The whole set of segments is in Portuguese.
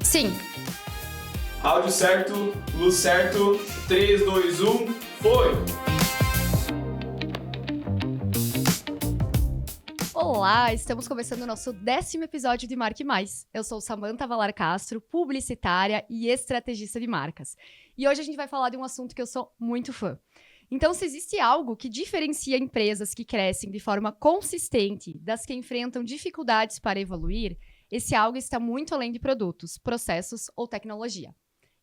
Sim. Áudio certo, luz certo, 3, 2, 1, foi! Olá, estamos começando o nosso 10º episódio de Marque Mais. Eu sou Samantha Valar Castro, publicitária e estrategista de marcas. E hoje a gente vai falar de um assunto que eu sou muito fã. Então, se existe algo que diferencia empresas que crescem de forma consistente das que enfrentam dificuldades para evoluir, esse algo está muito além de produtos, processos ou tecnologia.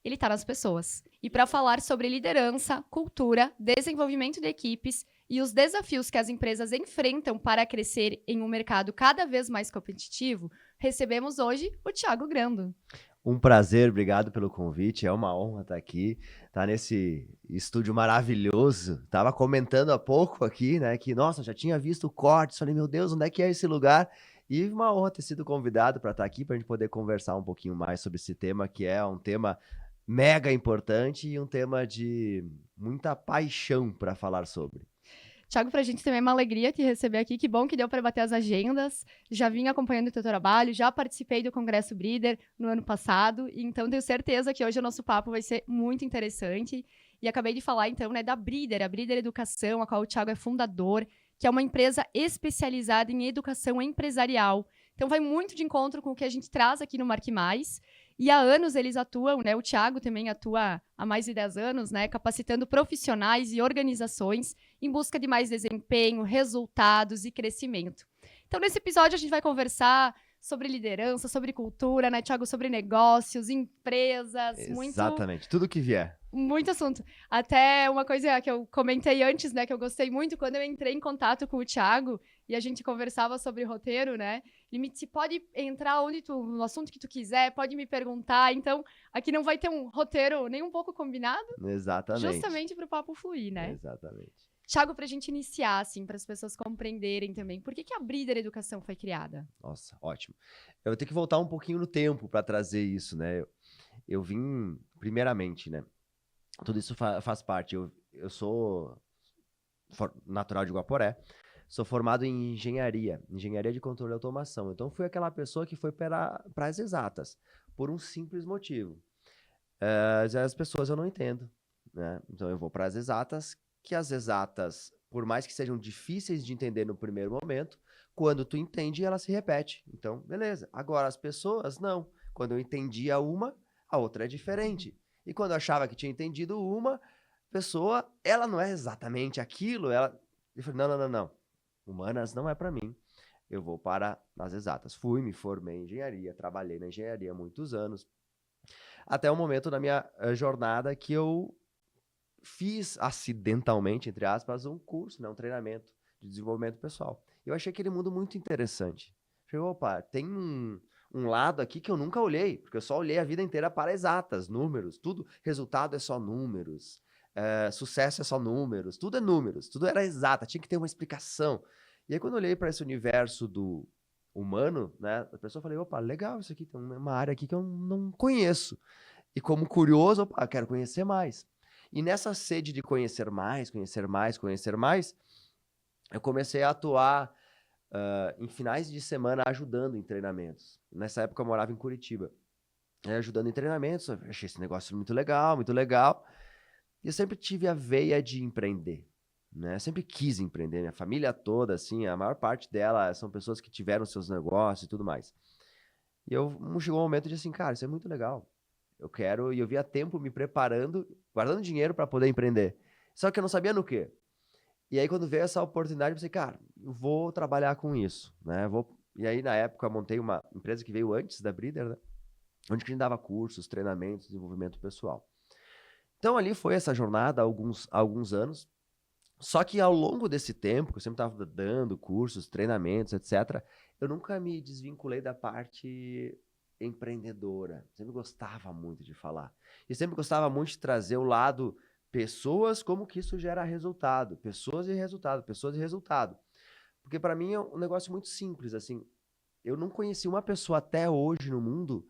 Ele está nas pessoas. E para falar sobre liderança, cultura, desenvolvimento de equipes e os desafios que as empresas enfrentam para crescer em um mercado cada vez mais competitivo, recebemos hoje o Thiago Grando. Um prazer, obrigado pelo convite, é uma honra estar aqui, estar nesse estúdio maravilhoso. Tava comentando há pouco aqui, né, que, nossa, já tinha visto o corte, falei, meu Deus, onde é que é esse lugar? E uma honra ter sido convidado para estar aqui, para a gente poder conversar um pouquinho mais sobre esse tema, que é um tema mega importante e um tema de muita paixão para falar sobre. Thiago, pra gente também é uma alegria te receber aqui. Que bom que deu para bater as agendas. Já vim acompanhando o teu trabalho, já participei do Congresso Breeder no ano passado, então tenho certeza que hoje o nosso papo vai ser muito interessante. E acabei de falar, então, né, da Breeder, a Breeder Educação, a qual o Thiago é fundador, que é uma empresa especializada em educação empresarial. Então vai muito de encontro com o que a gente traz aqui no Marque Mais. E há anos eles atuam, né? O Thiago também atua há mais de 10 anos, né? Capacitando profissionais e organizações em busca de mais desempenho, resultados e crescimento. Então, nesse episódio, a gente vai conversar sobre liderança, sobre cultura, né, Thiago? Sobre negócios, empresas. Exatamente, tudo que vier. Muito assunto. Até uma coisa que eu comentei antes, né, que eu gostei muito, quando eu entrei em contato com o Thiago e a gente conversava sobre roteiro, né, ele me disse, pode entrar no assunto que tu quiser, pode me perguntar, então aqui não vai ter um roteiro nem um pouco combinado. Exatamente. Justamente para o papo fluir, né? Exatamente. Thiago, para a gente iniciar, assim, para as pessoas compreenderem também, por que a Breeder Educação foi criada? Nossa, ótimo. Eu vou ter que voltar um pouquinho no tempo para trazer isso, né? Eu vim, primeiramente, né? Tudo isso faz parte. Eu sou natural de Guaporé, sou formado em engenharia de controle e automação. Então, fui aquela pessoa que foi para as exatas, por um simples motivo. As pessoas eu não entendo, né? Então, eu vou para as exatas, que as exatas, por mais que sejam difíceis de entender no primeiro momento, quando tu entende, ela se repete. Então, beleza. Agora, as pessoas, não. Quando eu entendia uma, a outra é diferente. E quando eu achava que tinha entendido uma pessoa, ela não é exatamente aquilo. Eu falei, não. Humanas não é para mim. Eu vou para as exatas. Fui, me formei em engenharia, trabalhei na engenharia há muitos anos. Até o momento da minha jornada que eu fiz acidentalmente, entre aspas, um curso, né, um treinamento de desenvolvimento pessoal. Eu achei aquele mundo muito interessante. Falei, opa, tem um lado aqui que eu nunca olhei, porque eu só olhei a vida inteira para exatas, números, tudo, resultado é só números, sucesso é só números, tudo era exata, tinha que ter uma explicação. E aí quando eu olhei para esse universo do humano, né, a pessoa falei, opa, legal isso aqui, tem uma área aqui que eu não conheço. E como curioso, opa, quero conhecer mais. E nessa sede de conhecer mais, eu comecei a atuar em finais de semana ajudando em treinamentos. Nessa época eu morava em Curitiba. Ajudando em treinamentos, eu achei esse negócio muito legal, muito legal. E eu sempre tive a veia de empreender, né? Eu sempre quis empreender. Minha família toda, assim, a maior parte dela são pessoas que tiveram seus negócios e tudo mais. E chegou um momento de assim, cara, isso é muito legal. Eu quero, e eu via tempo me preparando, guardando dinheiro para poder empreender. Só que eu não sabia no quê. E aí, quando veio essa oportunidade, eu pensei, cara, eu vou trabalhar com isso, né? E aí, na época, eu montei uma empresa que veio antes da Breeder, né? Onde que a gente dava cursos, treinamentos, desenvolvimento pessoal. Então, ali foi essa jornada há alguns anos. Só que ao longo desse tempo, que eu sempre estava dando cursos, treinamentos, etc., eu nunca me desvinculei da parte empreendedora. Sempre gostava muito de falar. E sempre gostava muito de trazer o lado pessoas, como que isso gera resultado. Pessoas e resultado. Porque para mim é um negócio muito simples, assim. Eu não conheci uma pessoa até hoje no mundo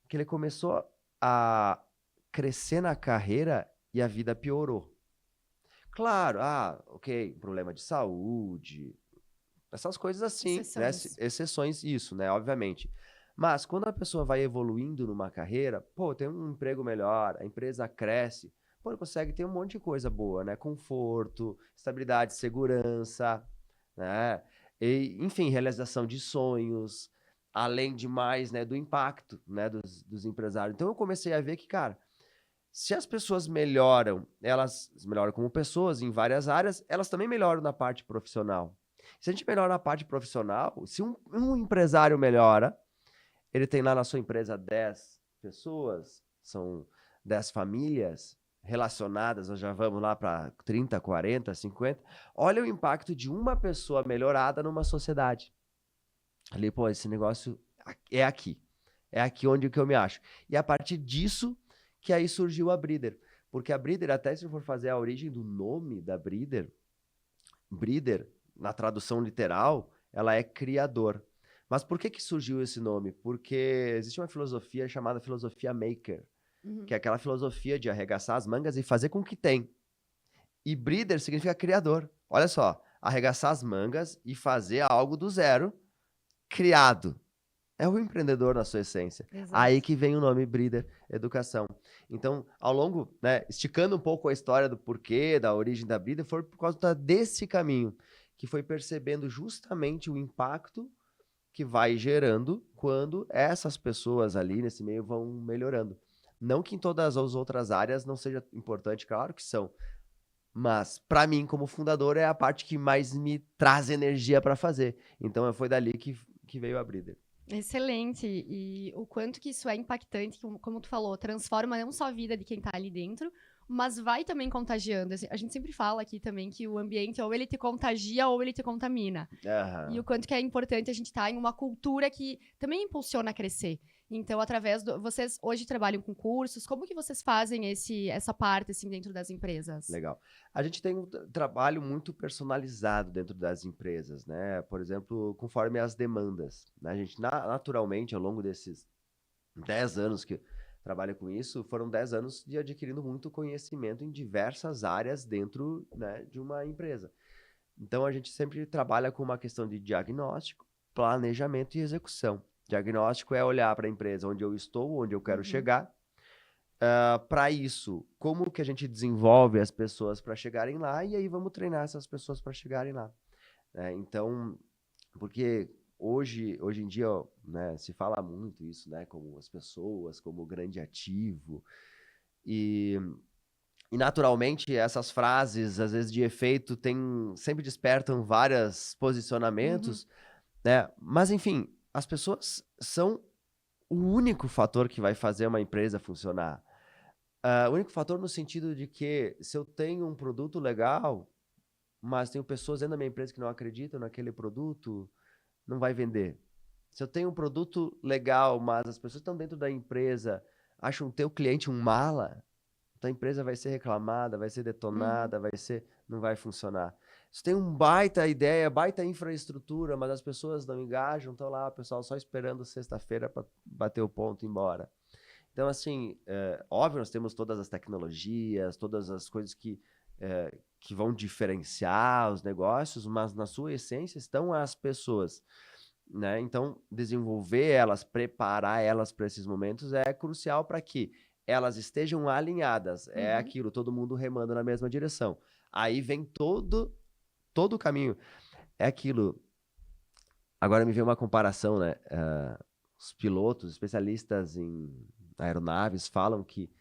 que ele começou a crescer na carreira e a vida piorou. Claro, ok, problema de saúde, essas coisas assim, Exceções. né? Exceções, isso, né? Obviamente. Mas quando a pessoa vai evoluindo numa carreira, pô, tem um emprego melhor, a empresa cresce, pô, ele consegue ter um monte de coisa boa, né? Conforto, estabilidade, segurança, né? E, enfim, realização de sonhos, além de mais, né, do impacto, né, dos empresários. Então eu comecei a ver que, cara, se as pessoas melhoram, elas melhoram como pessoas em várias áreas, elas também melhoram na parte profissional. Se a gente melhora na parte profissional, se um empresário melhora, ele tem lá na sua empresa 10 pessoas, são 10 famílias relacionadas, nós já vamos lá para 30, 40, 50. Olha o impacto de uma pessoa melhorada numa sociedade. Ali, pô, esse negócio é aqui. É aqui onde que eu me acho. E a partir disso, que aí surgiu a Breeder. Porque a Breeder, até se for fazer a origem do nome da Breeder, Breeder, na tradução literal, ela é criador. Mas por que surgiu esse nome? Porque existe uma filosofia chamada filosofia maker, que é aquela filosofia de arregaçar as mangas e fazer com que tem. E breeder significa criador. Olha só, arregaçar as mangas e fazer algo do zero, criado. É o empreendedor na sua essência. Exato. Aí que vem o nome Breeder Educação. Então, ao longo, né, esticando um pouco a história do porquê, da origem da Breeder, foi por causa desse caminho, que foi percebendo justamente o impacto que vai gerando quando essas pessoas ali nesse meio vão melhorando. Não que em todas as outras áreas não seja importante, claro que são. Mas, para mim, como fundador, é a parte que mais me traz energia para fazer. Então, foi dali que veio a Breeder. Excelente. E o quanto que isso é impactante, como tu falou, transforma não só a vida de quem tá ali dentro, mas vai também contagiando. A gente sempre fala aqui também que o ambiente ou ele te contagia ou ele te contamina. E o quanto que é importante a gente estar em uma cultura que também impulsiona a crescer. Então, vocês hoje trabalham com cursos, como que vocês fazem essa parte, assim, dentro das empresas? Legal. A gente tem um trabalho muito personalizado dentro das empresas, né? Por exemplo, conforme as demandas, né? A gente, naturalmente, ao longo desses 10 anos que trabalho com isso, foram 10 anos de adquirindo muito conhecimento em diversas áreas dentro, né, de uma empresa. Então, a gente sempre trabalha com uma questão de diagnóstico, planejamento e execução. Diagnóstico é olhar para a empresa onde eu estou, onde eu quero chegar. Para isso, como que a gente desenvolve as pessoas para chegarem lá e aí vamos treinar essas pessoas para chegarem lá. Então, porque hoje em dia, né, se fala muito isso, né, como as pessoas, como grande ativo. E naturalmente, essas frases, às vezes de efeito, sempre despertam vários posicionamentos, né? Mas, enfim, as pessoas são o único fator que vai fazer uma empresa funcionar. O único fator no sentido de que se eu tenho um produto legal, mas tenho pessoas dentro da minha empresa que não acreditam naquele produto, não vai vender. Se eu tenho um produto legal, mas as pessoas estão dentro da empresa acham o teu cliente um mala, tua empresa vai ser reclamada, vai ser detonada, não vai funcionar. Se tem um baita ideia, baita infraestrutura, mas as pessoas não engajam, estão lá, o pessoal só esperando sexta-feira para bater o ponto e ir embora. Então, assim, óbvio, nós temos todas as tecnologias, todas as coisas que vão diferenciar os negócios, mas na sua essência estão as pessoas, né? Então, desenvolver elas, preparar elas para esses momentos é crucial para que elas estejam alinhadas. É aquilo, todo mundo remando na mesma direção. Aí vem todo o caminho. É aquilo. Agora me veio uma comparação, né? Os pilotos, especialistas em aeronaves, falam que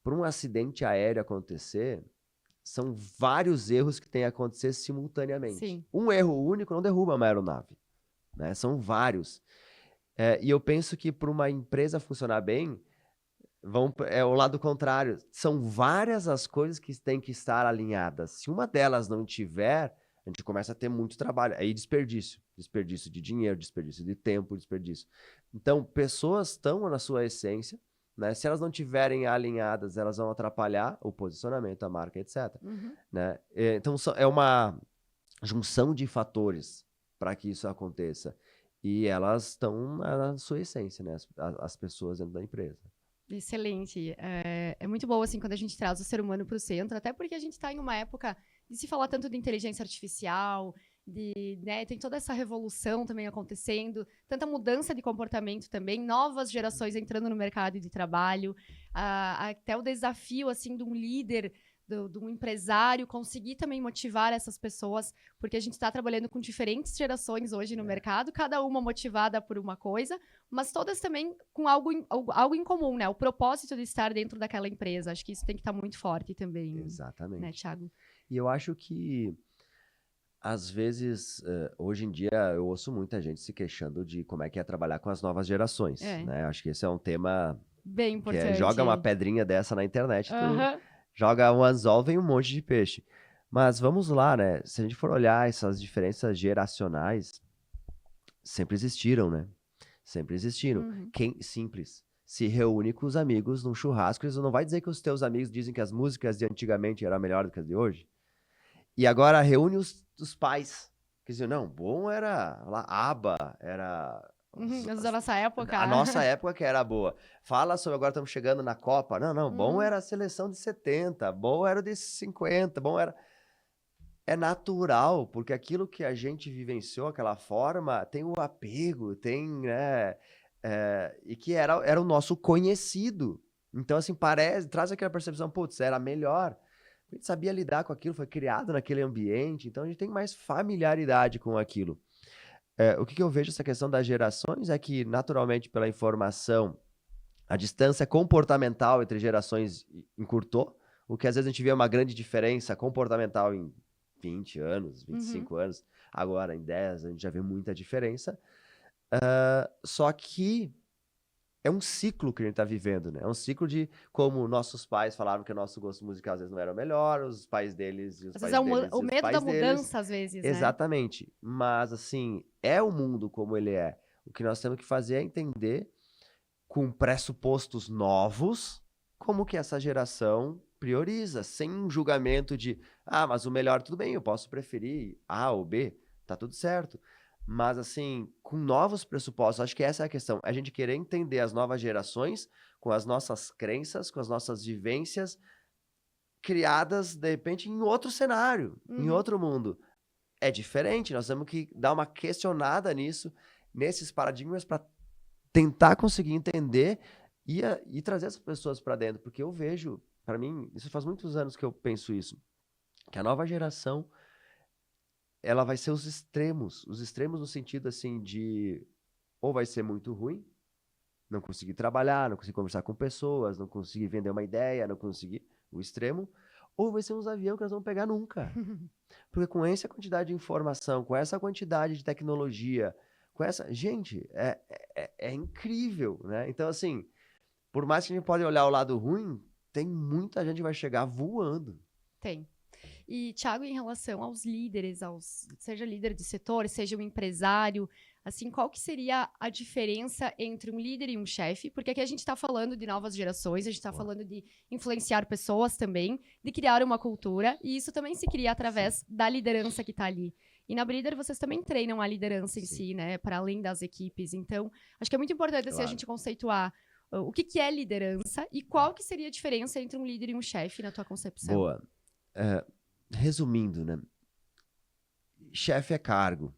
para um acidente aéreo acontecer, são vários erros que têm que acontecer simultaneamente. Sim. Um erro único não derruba uma aeronave, né? São vários. E eu penso que para uma empresa funcionar bem, é o lado contrário. São várias as coisas que têm que estar alinhadas. Se uma delas não tiver, a gente começa a ter muito trabalho. Aí desperdício. Desperdício de dinheiro, desperdício de tempo, desperdício. Então, pessoas estão na sua essência, né? Se elas não tiverem alinhadas, elas vão atrapalhar o posicionamento, a marca, etc. Né? Então, é uma junção de fatores para que isso aconteça. E elas estão na sua essência, né? As pessoas dentro da empresa. Excelente. É muito bom, assim, quando a gente traz o ser humano para o centro, até porque a gente está em uma época de se falar tanto de inteligência artificial, né, tem toda essa revolução também acontecendo, tanta mudança de comportamento também, novas gerações entrando no mercado de trabalho, até o desafio, assim, de um líder, de um empresário conseguir também motivar essas pessoas, porque a gente está trabalhando com diferentes gerações hoje no mercado, cada uma motivada por uma coisa, mas todas também com algo em comum, né? O propósito de estar dentro daquela empresa. Acho que isso tem que estar muito forte também, Exatamente. né, Thiago? E eu acho que, às vezes, hoje em dia, eu ouço muita gente se queixando de como é que é trabalhar com as novas gerações, né? Acho que esse é um tema bem que importante. joga uma pedrinha dessa na internet, Aham. joga um anzol, vem um monte de peixe. Mas vamos lá, né? Se a gente for olhar essas diferenças geracionais, sempre existiram, né? Sempre existiram. Uhum. Quem, simples, se reúne com os amigos num churrasco, eles não vai dizer que os teus amigos dizem que as músicas de antigamente eram melhor do que as de hoje? E agora reúne os pais, que diziam, não, bom era lá, ABBA, era... Mas da nossa época. A nossa época que era boa. Fala sobre agora estamos chegando na Copa. Não, bom era a seleção de 70, bom era o de 50, bom era... É natural, porque aquilo que a gente vivenciou, aquela forma, tem o apego, tem, né, e que era o nosso conhecido. Então, assim, traz aquela percepção, putz, era melhor. A gente sabia lidar com aquilo, foi criado naquele ambiente, então a gente tem mais familiaridade com aquilo. O que eu vejo essa questão das gerações é que, naturalmente, pela informação, a distância comportamental entre gerações encurtou, o que às vezes a gente vê uma grande diferença comportamental em 20 anos, 25 anos, agora em 10 a gente já vê muita diferença. Só que é um ciclo que a gente está vivendo, né? É um ciclo de como nossos pais falavam que o nosso gosto musical às vezes não era o melhor, os pais deles e os Às pais vezes é deles e o os medo da pais deles. mudança, às vezes, né? Exatamente. Mas, assim, é o mundo como ele é. O que nós temos que fazer é entender, com pressupostos novos, como que essa geração prioriza, sem um julgamento de, mas o melhor, tudo bem, eu posso preferir A ou B, tá tudo certo. Mas, assim, com novos pressupostos, acho que essa é a questão. A gente querer entender as novas gerações com as nossas crenças, com as nossas vivências, criadas, de repente, em outro cenário, em outro mundo. É diferente, nós temos que dar uma questionada nisso, nesses paradigmas, para tentar conseguir entender e trazer essas pessoas para dentro, porque eu vejo, para mim, isso faz muitos anos que eu penso isso, que a nova geração, ela vai ser os extremos no sentido, assim, de ou vai ser muito ruim, não conseguir trabalhar, não conseguir conversar com pessoas, não conseguir vender uma ideia, não conseguir o extremo, ou vai ser uns aviões que nós vamos pegar nunca. Porque com essa quantidade de informação, com essa quantidade de tecnologia, com essa... Gente, é incrível, né? Então, assim, por mais que a gente pode olhar o lado ruim, tem muita gente que vai chegar voando. Tem. E, Thiago, em relação aos líderes, seja líder de setor, seja um empresário, assim, qual que seria a diferença entre um líder e um chefe? Porque aqui a gente está falando de novas gerações, a gente está falando de influenciar pessoas também, de criar uma cultura, e isso também se cria através da liderança que está ali. E na Breeder vocês também treinam a liderança em si, né? Para além das equipes. Então, acho que é muito importante assim, a gente conceituar o que é liderança e qual que seria a diferença entre um líder e um chefe na tua concepção. Boa. Resumindo, né? Chefe é cargo,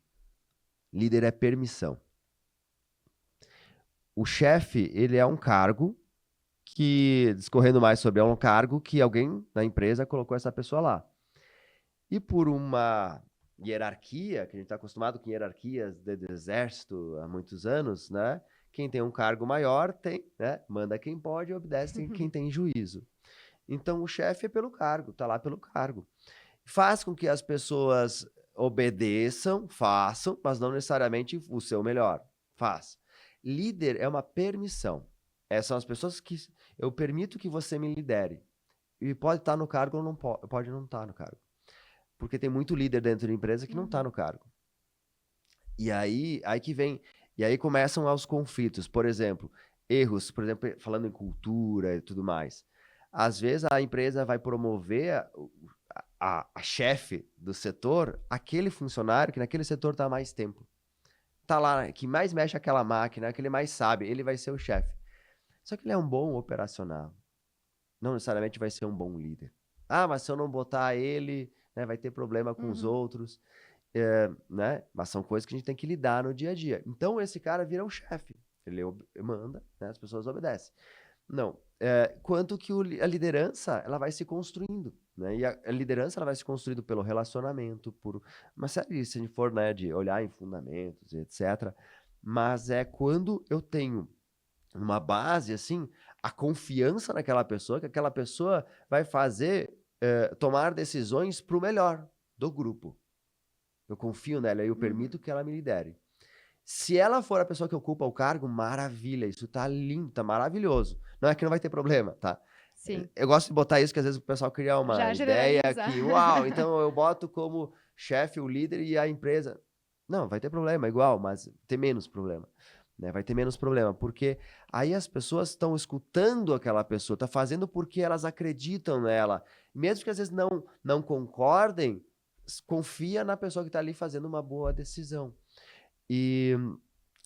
líder é permissão. O chefe, ele é um cargo que, discorrendo mais sobre, é um cargo que alguém na empresa colocou essa pessoa lá. E por uma hierarquia, que a gente está acostumado com hierarquias do exército há muitos anos, né? Quem tem um cargo maior tem, né? Manda quem pode e obedece quem tem juízo. Então o chefe é pelo cargo, tá lá pelo cargo. Faz com que as pessoas obedeçam, façam, mas não necessariamente o seu melhor. Faz. Líder é uma permissão. Essas são as pessoas que eu permito que você me lidere. E pode estar no cargo ou não pode não estar no cargo. Porque tem muito líder dentro da empresa que não está no cargo. E aí que vem... E aí começam os conflitos. Por exemplo, erros, por exemplo, falando em cultura e tudo mais. Às vezes a empresa vai promover a chefe do setor, aquele funcionário que naquele setor está há mais tempo. Está lá, que mais mexe aquela máquina, que ele mais sabe, ele vai ser o chefe. Só que ele é um bom operacional. Não necessariamente vai ser um bom líder. Mas se eu não botar ele, né, vai ter problema com os outros. né? Mas são coisas que a gente tem que lidar no dia a dia. Então, esse cara vira um chefe. Ele manda, né? As pessoas obedecem. Não. Quanto que a liderança, ela vai se construindo, né? E a liderança, ela vai se construindo pelo relacionamento, por uma série, se a gente for, né, de olhar em fundamentos, etc. Mas é quando eu tenho uma base, assim, a confiança naquela pessoa, que aquela pessoa vai fazer, tomar decisões para o melhor do grupo. Eu confio nela e eu permito que ela me lidere. Se ela for a pessoa que ocupa o cargo, maravilha, isso tá lindo, tá maravilhoso. Não é que não vai ter problema, tá? Sim. Eu gosto de botar isso, que às vezes o pessoal cria uma Já ideia generaliza. que, uau, então eu boto como chefe o líder e a empresa. Não, vai ter problema igual, mas tem menos problema. Né? Vai ter menos problema, porque aí as pessoas estão escutando aquela pessoa, tá fazendo porque elas acreditam nela. Mesmo que às vezes não concordem, confia na pessoa que está ali fazendo uma boa decisão. E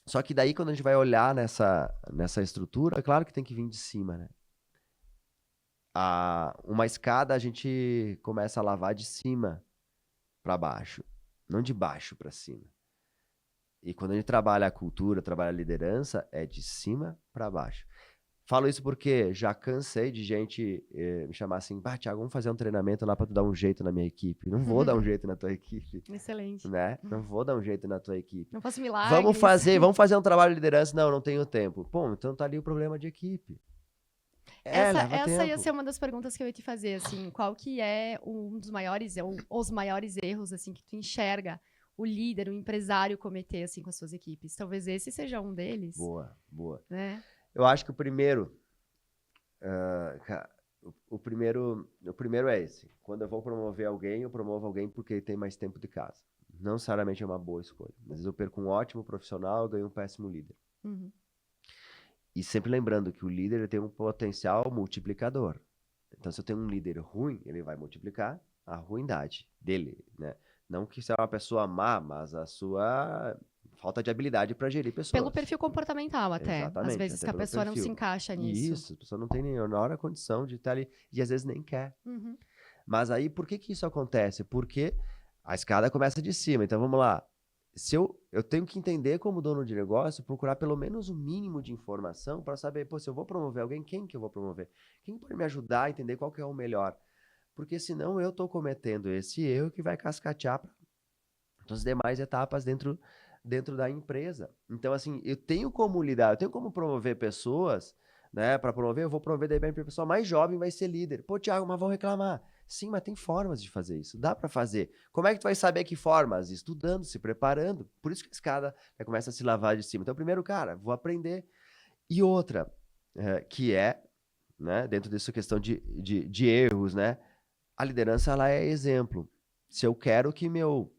só que daí, quando a gente vai olhar nessa estrutura, é claro que tem que vir de cima, né? Uma escada a gente começa a lavar de cima para baixo, não de baixo para cima. E quando a gente trabalha a cultura, trabalha a liderança, é de cima para baixo. Falo isso porque já cansei de gente me chamar assim, Thiago, vamos fazer um treinamento lá para tu dar um jeito na minha equipe. Não vou dar um jeito na tua equipe. Excelente. Né? Não vou dar um jeito na tua equipe. Não faço milagres. Vamos fazer um trabalho de liderança. Não tenho tempo. Bom, então tá ali o problema de equipe. Essa ia ser uma das perguntas que eu ia te fazer, assim, qual que é um dos maiores, ou os maiores erros, assim, que tu enxerga o líder, o empresário cometer, assim, com as suas equipes? Talvez esse seja um deles. Boa. Né? Eu acho que o primeiro, o primeiro é esse. Quando eu vou promover alguém, eu promovo alguém porque ele tem mais tempo de casa. Não necessariamente é uma boa escolha. Às vezes eu perco um ótimo profissional, eu ganho um péssimo líder. Uhum. E sempre lembrando que o líder tem um potencial multiplicador. Então, se eu tenho um líder ruim, ele vai multiplicar a ruindade dele, né? Não que seja uma pessoa má, mas a sua falta de habilidade para gerir pessoas. Pelo perfil comportamental até. Exatamente, Às vezes até que a pelo pessoa não perfil. se encaixa nisso. Isso, a pessoa não tem nem na hora a condição de estar ali. E às vezes nem quer. Uhum. Mas aí, por que isso acontece? Porque a escada começa de cima. Então, vamos lá. Se eu tenho que entender como dono de negócio, procurar pelo menos o mínimo de informação para saber, se eu vou promover alguém, quem que eu vou promover? Quem pode me ajudar a entender qual que é o melhor? Porque senão eu estou cometendo esse erro que vai cascatear para as demais etapas dentro da empresa. Então, assim, eu tenho como lidar, eu tenho como promover pessoas, né? Para promover, eu vou promover daí a pessoa mais jovem vai ser líder. Pô, Thiago, mas vão reclamar. Sim, mas tem formas de fazer isso. Dá para fazer. Como é que tu vai saber que formas? Estudando, se preparando. Por isso que a escada começa a se lavar de cima. Então, primeiro, cara, vou aprender. E outra, que é, né, dentro dessa questão de erros, né? A liderança, ela é exemplo. Se eu quero que meu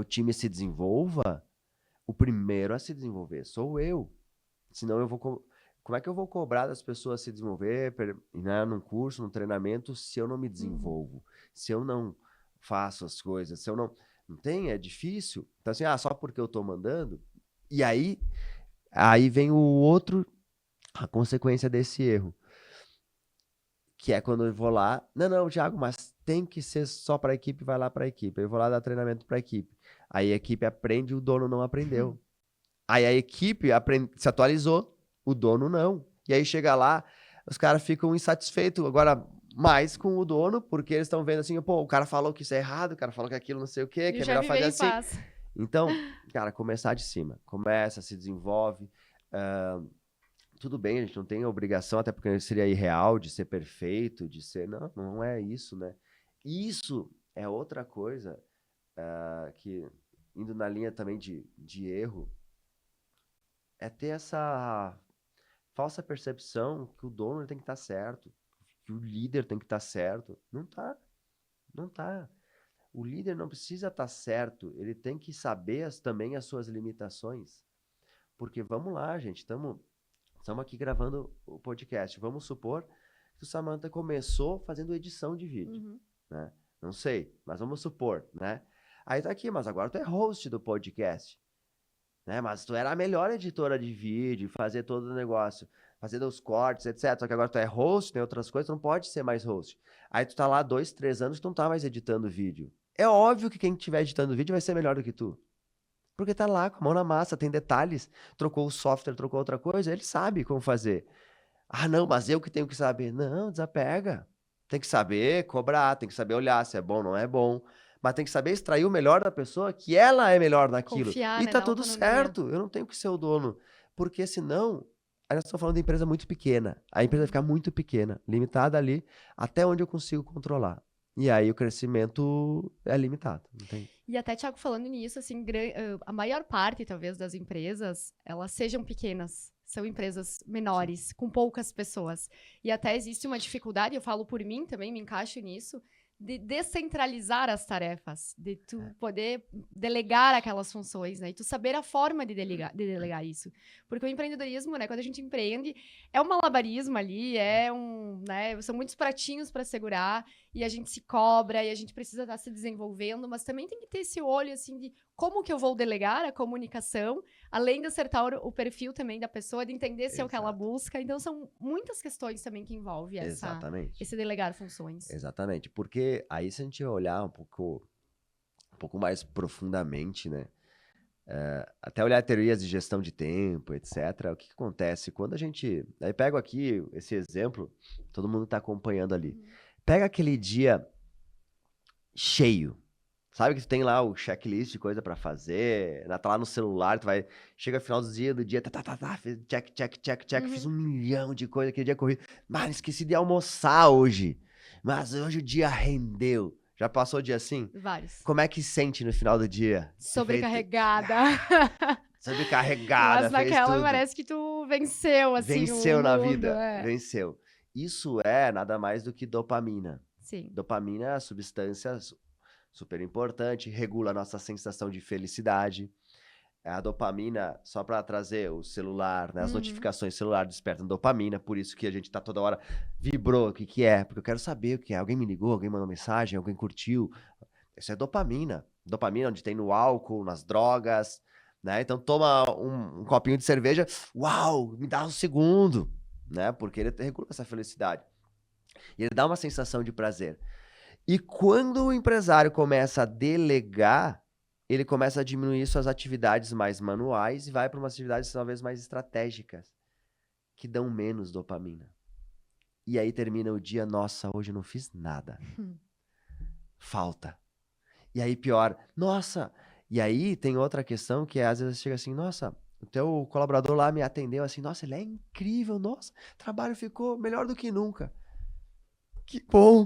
time se desenvolva, o primeiro a se desenvolver sou eu. Senão eu vou... Como é que eu vou cobrar das pessoas se desenvolver, né, num curso, num treinamento, se eu não me desenvolvo? Se eu não faço as coisas, se eu não... Não tem? É difícil. Então, assim, só porque eu tô mandando. E aí vem a consequência desse erro. Que é quando eu vou lá, não, Thiago, mas tem que ser só para a equipe, vai lá para a equipe. Eu vou lá dar treinamento para a equipe. Aí a equipe aprende, o dono não aprendeu. Aí a equipe se atualizou, o dono não. E aí chega lá, os caras ficam insatisfeitos agora mais com o dono, porque eles estão vendo assim, o cara falou que isso é errado, o cara falou que aquilo não sei o quê, que é melhor fazer assim. Então, cara, começar de cima. Começa, se desenvolve. Tudo bem, a gente não tem a obrigação, até porque seria irreal de ser perfeito, de ser... Não é isso, né? Isso é outra coisa que, indo na linha também de erro, é ter essa falsa percepção que o dono tem que estar certo, que o líder tem que estar certo. Não tá. O líder não precisa estar certo, ele tem que saber também as suas limitações. Porque, vamos lá, gente, estamos aqui gravando o podcast. Vamos supor que o Samantha começou fazendo edição de vídeo, né? Não sei, mas vamos supor, né? Aí tá aqui, mas agora tu é host do podcast. Né? Mas tu era a melhor editora de vídeo, fazer todo o negócio, fazendo os cortes, etc. Só que agora tu é host, tem outras coisas, tu não pode ser mais host. Aí tu tá lá 2, 3 anos, tu não tá mais editando vídeo. É óbvio que quem estiver editando o vídeo vai ser melhor do que tu. Porque tá lá, com a mão na massa, tem detalhes, trocou o software, trocou outra coisa, ele sabe como fazer. Ah, não, mas eu que tenho que saber. Não, desapega. Tem que saber cobrar, tem que saber olhar se é bom ou não é bom. Mas tem que saber extrair o melhor da pessoa, que ela é melhor naquilo. Confiar, E né, tá na tudo autonomia. certo, eu não tenho que ser o dono. Porque senão, aí nós estamos falando de empresa muito pequena. A empresa vai ficar muito pequena, limitada ali, até onde eu consigo controlar. E aí o crescimento é limitado. Não tem... E até, Thiago, falando nisso, assim, a maior parte, talvez, das empresas, elas sejam pequenas. São empresas menores, com poucas pessoas. E até existe uma dificuldade, eu falo por mim também, me encaixo nisso, de descentralizar as tarefas, de tu poder delegar aquelas funções, né? E tu saber a forma de delegar isso. Porque o empreendedorismo, né? Quando a gente empreende, é um malabarismo ali, né? São muitos pratinhos para segurar, e a gente se cobra, e a gente precisa estar se desenvolvendo, mas também tem que ter esse olho, assim, de como que eu vou delegar a comunicação, além de acertar o perfil também da pessoa, de entender se é o que ela Exato. busca. Então, são muitas questões também que envolvem Exatamente. esse delegar funções. Exatamente, porque aí se a gente olhar um pouco mais profundamente, né? Até olhar teorias de gestão de tempo, etc. O que acontece quando a gente... Aí pego aqui esse exemplo, todo mundo tá acompanhando ali. Pega aquele dia cheio. Sabe que tu tem lá o checklist de coisa pra fazer, tá lá no celular, chega no final do dia, fez check, fiz 1 milhão de coisas, aquele dia corrido. Mas esqueci de almoçar hoje. Mas hoje o dia rendeu. Já passou o dia assim? Vários. Como é que sente no final do dia? Sobrecarregada. Sobrecarregada, Mas fez naquela tudo. parece que tu venceu, assim, Venceu o na mundo, vida, é. venceu. Isso é nada mais do que dopamina. Sim. Dopamina é a substância super importante, regula a nossa sensação de felicidade. A dopamina, só para trazer o celular, né? As notificações celular despertam dopamina, por isso que a gente tá toda hora, vibrou, o que que é? Porque eu quero saber o que é. Alguém me ligou, alguém mandou mensagem, alguém curtiu. Isso é dopamina. Dopamina onde tem no álcool, nas drogas, né? Então toma um copinho de cerveja, uau, me dá um segundo, né? Porque ele regula essa felicidade. E ele dá uma sensação de prazer. E quando o empresário começa a delegar, ele começa a diminuir suas atividades mais manuais e vai para umas atividades talvez mais estratégicas, que dão menos dopamina. E aí termina o dia, nossa, hoje eu não fiz nada. Falta. E aí pior, nossa. E aí tem outra questão que é, às vezes chega assim, nossa, o teu colaborador lá me atendeu assim, nossa, ele é incrível, nossa, o trabalho ficou melhor do que nunca. Que bom.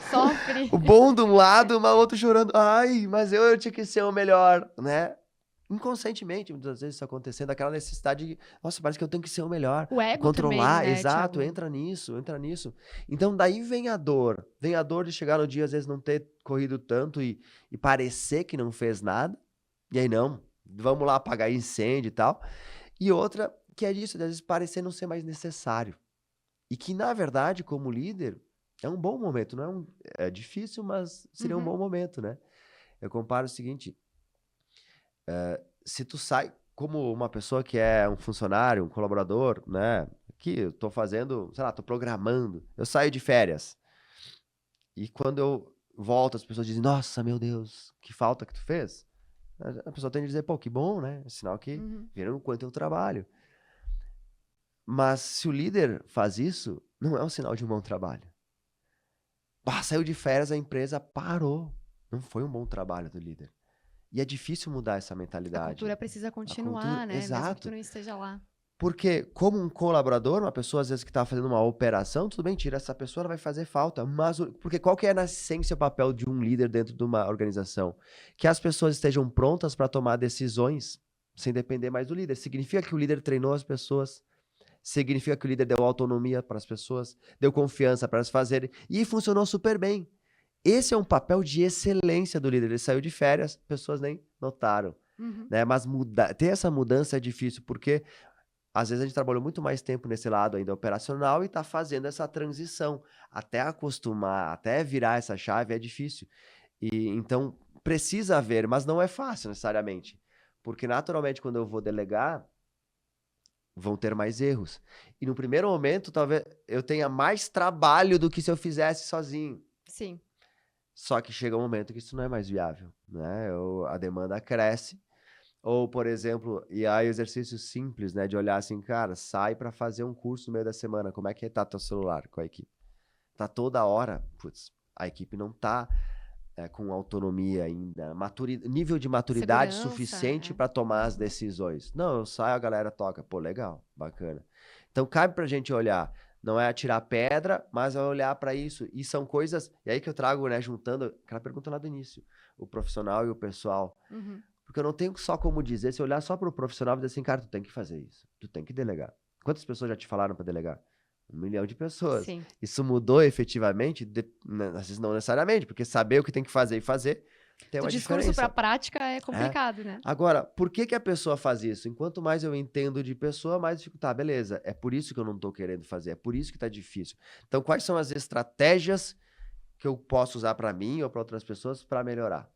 Sofre. O bom de um lado, mas o outro chorando. Ai, mas eu tinha que ser o melhor, né? Inconscientemente, muitas vezes isso acontecendo, aquela necessidade de, nossa, parece que eu tenho que ser o melhor. O ego Controlar, também, né, exato, Thiago? entra nisso. Então daí vem a dor de chegar no dia, às vezes não ter corrido tanto e parecer que não fez nada. E aí não, vamos lá apagar incêndio e tal. E outra, que é disso, de às vezes parecer não ser mais necessário. E que, na verdade, como líder, é um bom momento, não é difícil, mas seria um bom momento, né? Eu comparo o seguinte, se tu sai como uma pessoa que é um funcionário, um colaborador, né? Que eu tô fazendo, sei lá, tô programando, eu saio de férias. E quando eu volto, as pessoas dizem, nossa, meu Deus, que falta que tu fez. A pessoa tem que dizer, pô, que bom, né? É sinal que viram o quanto eu trabalho. Mas se o líder faz isso, não é um sinal de um bom trabalho. Saiu de férias, a empresa parou. Não foi um bom trabalho do líder. E é difícil mudar essa mentalidade. A cultura precisa continuar, né? Exato. Mesmo que tu não esteja lá. Porque como um colaborador, uma pessoa às vezes que está fazendo uma operação, tudo bem, tira essa pessoa, ela vai fazer falta. Mas porque qual que é na essência o papel de um líder dentro de uma organização? Que as pessoas estejam prontas para tomar decisões sem depender mais do líder. Significa que o líder treinou as pessoas. Significa que o líder deu autonomia para as pessoas, deu confiança para elas fazerem, e funcionou super bem. Esse é um papel de excelência do líder. Ele saiu de férias, pessoas nem notaram. Né? Mas ter essa mudança é difícil, porque às vezes a gente trabalhou muito mais tempo nesse lado ainda operacional e está fazendo essa transição. Até acostumar, até virar essa chave é difícil. E então precisa haver, mas não é fácil necessariamente. Porque naturalmente quando eu vou delegar, vão ter mais erros. E no primeiro momento, talvez eu tenha mais trabalho do que se eu fizesse sozinho. Sim. Só que chega um momento que isso não é mais viável, né? A demanda cresce. Ou, por exemplo, e aí exercício simples, né? De olhar assim, cara, sai para fazer um curso no meio da semana. Como é que tá teu celular com a equipe? Tá toda hora, putz, a equipe não tá com autonomia ainda, nível de maturidade Segurança, suficiente para tomar as decisões. Não, eu saio, a galera toca. Pô, legal, bacana. Então cabe pra gente olhar, não é atirar pedra, mas é olhar para isso. E são coisas, e aí que eu trago, né, juntando aquela pergunta lá do início, o profissional e o pessoal. Uhum. Porque eu não tenho só como dizer, se eu olhar só para o profissional e dizer assim, cara, tu tem que fazer isso, tu tem que delegar. Quantas pessoas já te falaram para delegar? 1 milhão de pessoas. Sim. Isso mudou efetivamente? Às vezes não necessariamente, porque saber o que tem que fazer e fazer tem uma Do discurso diferença. para a prática é complicado, né? Agora, por que que a pessoa faz isso? Enquanto mais eu entendo de pessoa, mais eu fico, tá, beleza, é por isso que eu não tô querendo fazer, é por isso que tá difícil. Então, quais são as estratégias que eu posso usar para mim ou para outras pessoas para melhorar?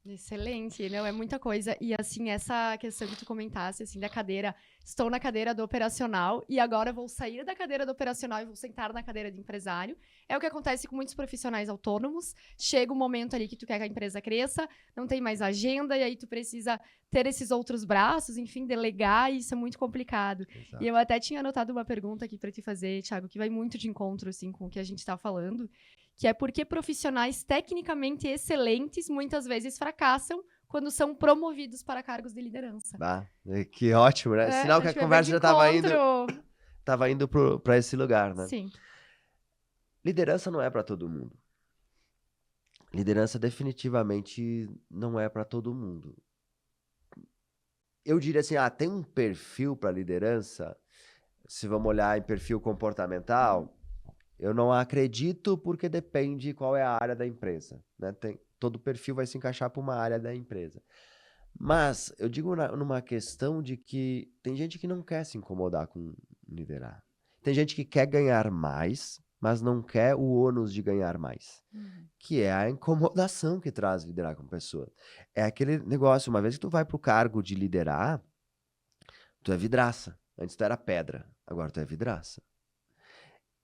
Excelente, não, é muita coisa. E assim, essa questão que tu comentasse, assim, da cadeira, estou na cadeira do operacional e agora vou sair da cadeira do operacional e vou sentar na cadeira de empresário. É o que acontece com muitos profissionais autônomos. Chega um momento ali que tu quer que a empresa cresça, não tem mais agenda e aí tu precisa ter esses outros braços, enfim, delegar, e isso é muito complicado. Exato. E eu até tinha anotado uma pergunta aqui para te fazer, Thiago, que vai muito de encontro, assim, com o que a gente está falando, que é por que profissionais tecnicamente excelentes muitas vezes fracassam quando são promovidos para cargos de liderança. Bah, que ótimo, né? Sinal que a acho vai conversa de já encontro. tava indo para esse lugar, né? Sim. Liderança não é para todo mundo. Liderança definitivamente não é para todo mundo. Eu diria assim, tem um perfil para liderança, se vamos olhar em perfil comportamental, eu não acredito porque depende qual é a área da empresa, né? Todo perfil vai se encaixar para uma área da empresa. Mas eu digo numa questão de que tem gente que não quer se incomodar com liderar. Tem gente que quer ganhar mais, mas não quer o ônus de ganhar mais. Que é a incomodação que traz liderar com pessoas. É aquele negócio, uma vez que tu vai pro cargo de liderar, tu é vidraça. Antes tu era pedra, agora tu é vidraça.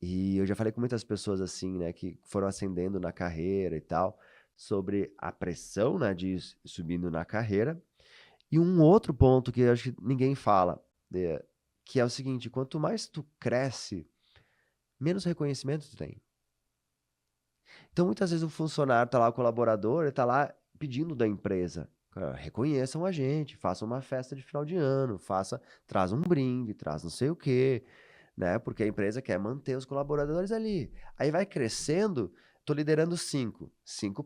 E eu já falei com muitas pessoas assim, né, que foram ascendendo na carreira e tal, sobre a pressão, né, de ir subindo na carreira. E um outro ponto que eu acho que ninguém fala, que é o seguinte, quanto mais tu cresce, menos reconhecimento tu tem. Então, muitas vezes o funcionário tá lá, o colaborador, ele tá lá pedindo da empresa, cara, reconheçam a gente, façam uma festa de final de ano, traz um brinde, traz não sei o quê, né? Porque a empresa quer manter os colaboradores ali. Aí vai crescendo, tô liderando 5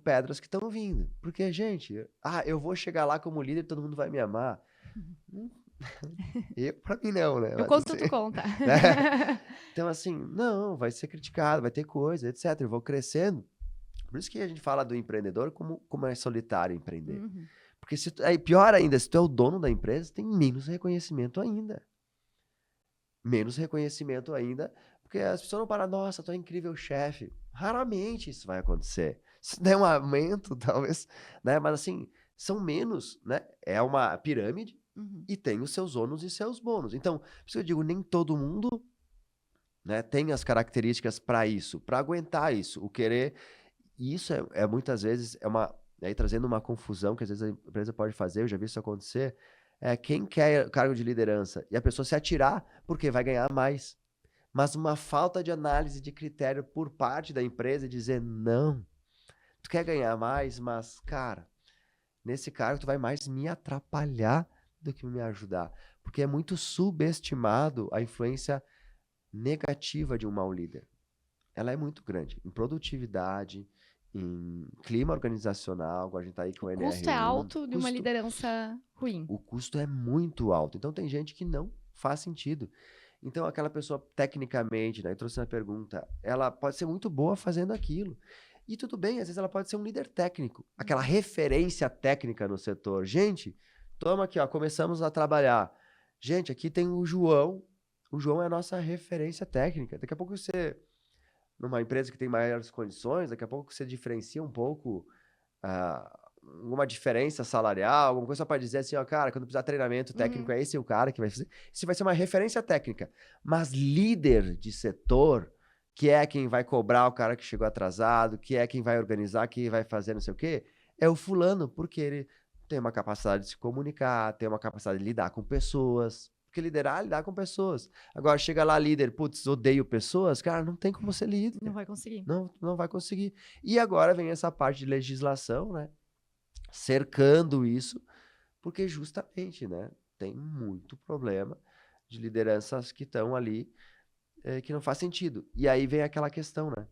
pedras que estão vindo. Porque, gente, eu vou chegar lá como líder, todo mundo vai me amar. Pra mim não, né? Eu Mas, conto, assim, tu conta. né? Então, assim, não, vai ser criticado, vai ter coisa, etc. Eu vou crescendo. Por isso que a gente fala do empreendedor como é solitário empreender. Uhum. Porque aí, pior ainda, se tu é o dono da empresa, tem menos reconhecimento ainda. Menos reconhecimento ainda, porque as pessoas não param, nossa, tu é incrível chefe. Raramente isso vai acontecer. Se der um aumento, talvez, né? Mas assim, são menos, né? É uma pirâmide e tem os seus ônus e seus bônus. Então, por isso que eu digo, nem todo mundo, né, tem as características para isso, para aguentar isso, o querer. E isso muitas vezes aí trazendo uma confusão que às vezes a empresa pode fazer, eu já vi isso acontecer, quem quer cargo de liderança e a pessoa se atirar porque vai ganhar mais. Mas uma falta de análise de critério por parte da empresa e dizer, não, tu quer ganhar mais, mas, cara, nesse cargo tu vai mais me atrapalhar do que me ajudar. Porque é muito subestimado a influência negativa de um mau líder. Ela é muito grande em produtividade, em clima organizacional, agora a gente tá aí com o NR1. O custo é alto de uma liderança ruim. O custo é muito alto. Então tem gente que não faz sentido. Então aquela pessoa tecnicamente, né, eu trouxe uma pergunta, ela pode ser muito boa fazendo aquilo. E tudo bem, às vezes ela pode ser um líder técnico, aquela referência técnica no setor. Gente, toma aqui, ó, começamos a trabalhar. Gente, aqui tem o João. O João é a nossa referência técnica. Daqui a pouco você, numa empresa que tem maiores condições, daqui a pouco você diferencia um pouco alguma diferença salarial, alguma coisa para dizer assim, ó, cara, quando precisar de treinamento técnico, é esse o cara que vai fazer. Isso vai ser uma referência técnica. Mas líder de setor, que é quem vai cobrar o cara que chegou atrasado, que é quem vai organizar, que vai fazer não sei o quê, é o fulano, porque ele tem uma capacidade de se comunicar, tem uma capacidade de lidar com pessoas. Porque liderar é lidar com pessoas. Agora, chega lá líder, putz, odeio pessoas, cara, não tem como ser líder. Não vai conseguir. Não vai conseguir. E agora vem essa parte de legislação, né? Cercando isso, porque justamente, né? Tem muito problema de lideranças que estão ali que não faz sentido. E aí vem aquela questão, né?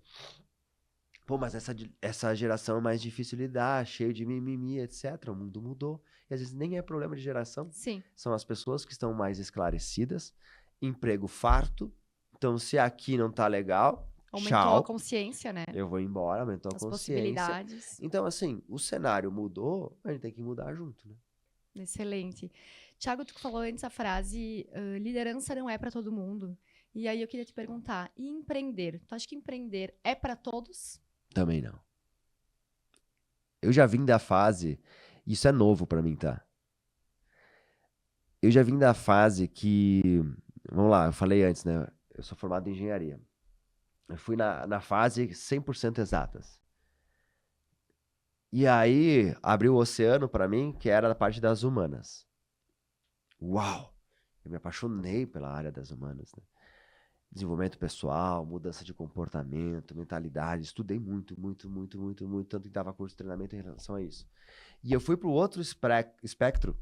Pô, mas essa geração é mais difícil de lidar, cheio de mimimi, etc. O mundo mudou. E às vezes nem é problema de geração. Sim. São as pessoas que estão mais esclarecidas, emprego farto. Então, se aqui não tá legal, Aumentou tchau. a consciência, né? Eu vou embora, aumentou a As consciência. possibilidades. Então, assim, o cenário mudou, a gente tem que mudar junto, né? Excelente. Tiago, tu falou antes a frase, liderança não é para todo mundo. E aí eu queria te perguntar, e empreender? Tu acha que empreender é para todos? Também não. Eu já vim da fase, isso é novo pra mim, tá? Eu já vim da fase que, vamos lá, eu falei antes, né? Eu sou formado em engenharia. Eu fui na fase 100% exatas. E aí, abriu o oceano pra mim, que era a parte das humanas. Uau! Eu me apaixonei pela área das humanas, né? Desenvolvimento pessoal, mudança de comportamento, mentalidade. Estudei muito, tanto que dava curso de treinamento em relação a isso. E eu fui pro outro espectro,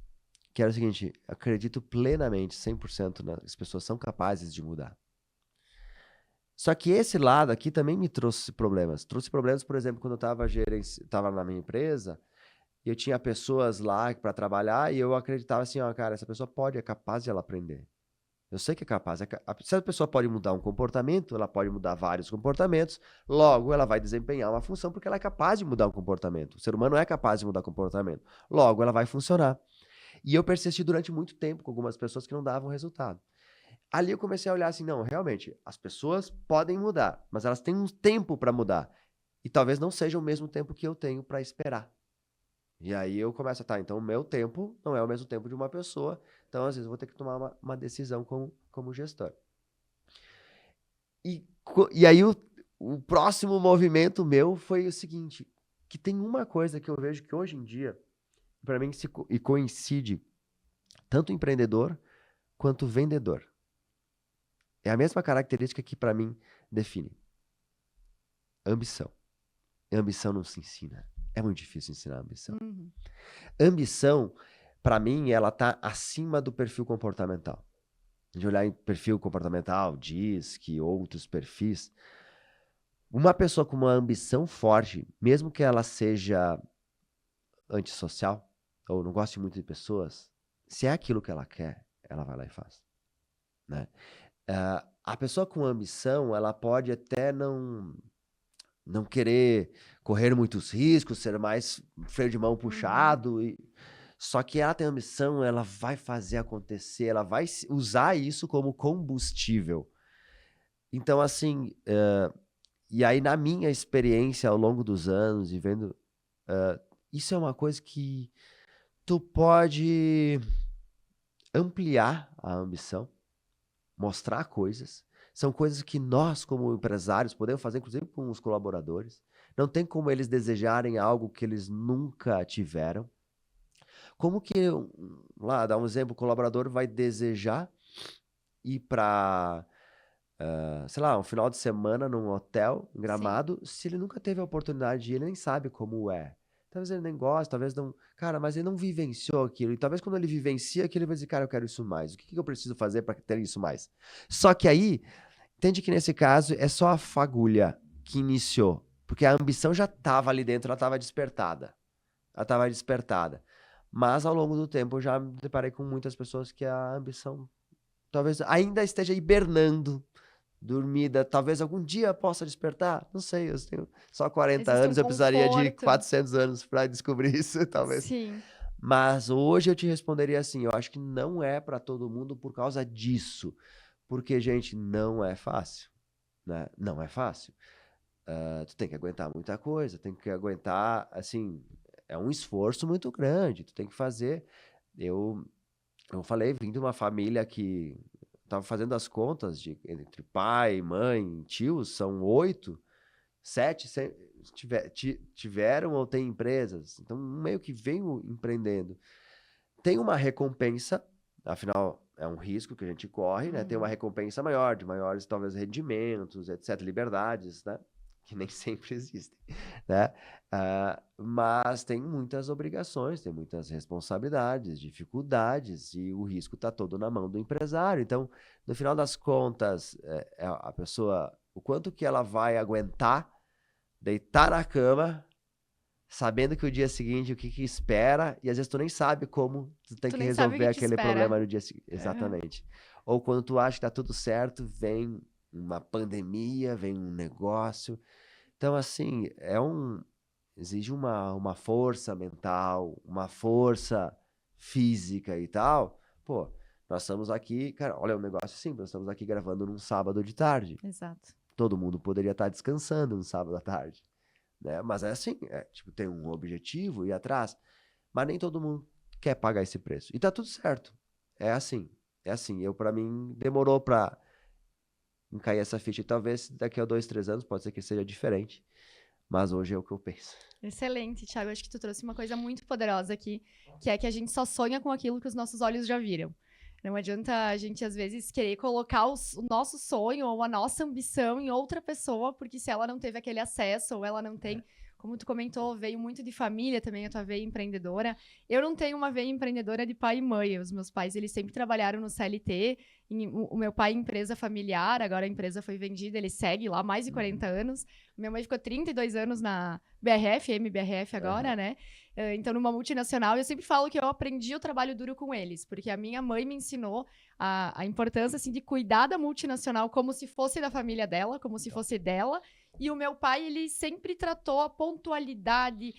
que era o seguinte, acredito plenamente, 100%, as pessoas são capazes de mudar. Só que esse lado aqui também me trouxe problemas. Trouxe problemas, por exemplo, quando eu estava na minha empresa, e eu tinha pessoas lá para trabalhar, e eu acreditava assim, ó, cara, essa pessoa é capaz de ela aprender. Eu sei que é capaz. Se a pessoa pode mudar um comportamento, ela pode mudar vários comportamentos, logo ela vai desempenhar uma função porque ela é capaz de mudar um comportamento. O ser humano é capaz de mudar comportamento. Logo, ela vai funcionar. E eu persisti durante muito tempo com algumas pessoas que não davam resultado. Ali eu comecei a olhar assim, não, realmente, as pessoas podem mudar, mas elas têm um tempo para mudar. E talvez não seja o mesmo tempo que eu tenho para esperar. E aí eu começo então o meu tempo não é o mesmo tempo de uma pessoa, então às vezes eu vou ter que tomar uma decisão como gestor. E aí o próximo movimento meu foi o seguinte, que tem uma coisa que eu vejo que hoje em dia, para mim, e coincide tanto empreendedor quanto vendedor. É a mesma característica que para mim define. Ambição. E ambição não se ensina. É muito difícil ensinar ambição. Uhum. Ambição, para mim, ela tá acima do perfil comportamental. De olhar em perfil comportamental, DISC, outros perfis. Uma pessoa com uma ambição forte, mesmo que ela seja antissocial, ou não goste muito de pessoas, se é aquilo que ela quer, ela vai lá e faz. Né? A pessoa com ambição, ela pode até não querer correr muitos riscos, ser mais freio de mão puxado, só que ela tem ambição, ela vai fazer acontecer, ela vai usar isso como combustível. Então, assim, e aí na minha experiência ao longo dos anos e vendo, isso é uma coisa que tu pode ampliar a ambição, mostrar coisas. São coisas que nós, como empresários, podemos fazer, inclusive com os colaboradores. Não tem como eles desejarem algo que eles nunca tiveram. Como que, lá, dá um exemplo, o colaborador vai desejar ir para, sei lá, um final de semana num hotel em Gramado, se ele nunca teve a oportunidade de ir, ele nem sabe como é. Talvez ele nem goste, talvez não... Cara, mas ele não vivenciou aquilo. E talvez quando ele vivencia aquilo, ele vai dizer, cara, eu quero isso mais. O que eu preciso fazer para ter isso mais? Só que aí, entende que nesse caso é só a fagulha que iniciou. Porque a ambição já estava ali dentro, ela estava despertada. Mas ao longo do tempo eu já me deparei com muitas pessoas que a ambição talvez ainda esteja hibernando, dormida. Talvez algum dia possa despertar. Não sei, eu tenho só 40 Existe um anos, eu precisaria de conforto. 400 anos para descobrir isso, talvez. Sim. Mas hoje eu te responderia assim, eu acho que não é para todo mundo por causa disso. Porque, gente, não é fácil, né? Não é fácil. Tu tem que aguentar muita coisa, tem que aguentar, assim, é um esforço muito grande, tu tem que fazer. Eu falei, vim de uma família que tava fazendo as contas entre pai, mãe, tios, são 8, 7 tiveram ou têm empresas. Então, meio que venho empreendendo. Tem uma recompensa, afinal, é um risco que a gente corre, né? Tem uma recompensa maior, de maiores, talvez, rendimentos, etc., liberdades, né? Que nem sempre existem, né? Mas tem muitas obrigações, tem muitas responsabilidades, dificuldades, e o risco está todo na mão do empresário. Então, no final das contas, a pessoa, o quanto que ela vai aguentar deitar na cama, sabendo que o dia seguinte o que espera, e às vezes tu nem sabe como tu tem que resolver aquele problema no dia seguinte. Exatamente. Ou quando tu acha que tá tudo certo, vem uma pandemia, vem um negócio. Então, assim, exige uma força mental, uma força física e tal. Pô, nós estamos aqui, cara, olha, é um negócio simples, nós estamos aqui gravando num sábado de tarde. Exato. Todo mundo poderia estar descansando no sábado à tarde, né? Mas é assim, tipo, tem um objetivo e ir atrás, mas nem todo mundo quer pagar esse preço. E tá tudo certo. É assim. Pra mim, demorou pra cair essa ficha. E talvez daqui a 2, 3 anos, pode ser que seja diferente. Mas hoje é o que eu penso. Excelente, Thiago. Acho que tu trouxe uma coisa muito poderosa aqui, que é que a gente só sonha com aquilo que os nossos olhos já viram. Não adianta a gente, às vezes, querer colocar o nosso sonho ou a nossa ambição em outra pessoa, porque se ela não teve aquele acesso ou ela não tem, como tu comentou, veio muito de família também, a tua veia empreendedora. Eu não tenho uma veia empreendedora de pai e mãe. Os meus pais, eles sempre trabalharam no CLT. O meu pai, empresa familiar, agora a empresa foi vendida, ele segue lá há mais de 40 anos. Minha mãe ficou 32 anos na BRF, MBRF agora, né? Então, numa multinacional, eu sempre falo que eu aprendi o trabalho duro com eles, porque a minha mãe me ensinou a importância, assim, de cuidar da multinacional como se fosse da família dela, como se fosse dela. E o meu pai, ele sempre tratou a pontualidade,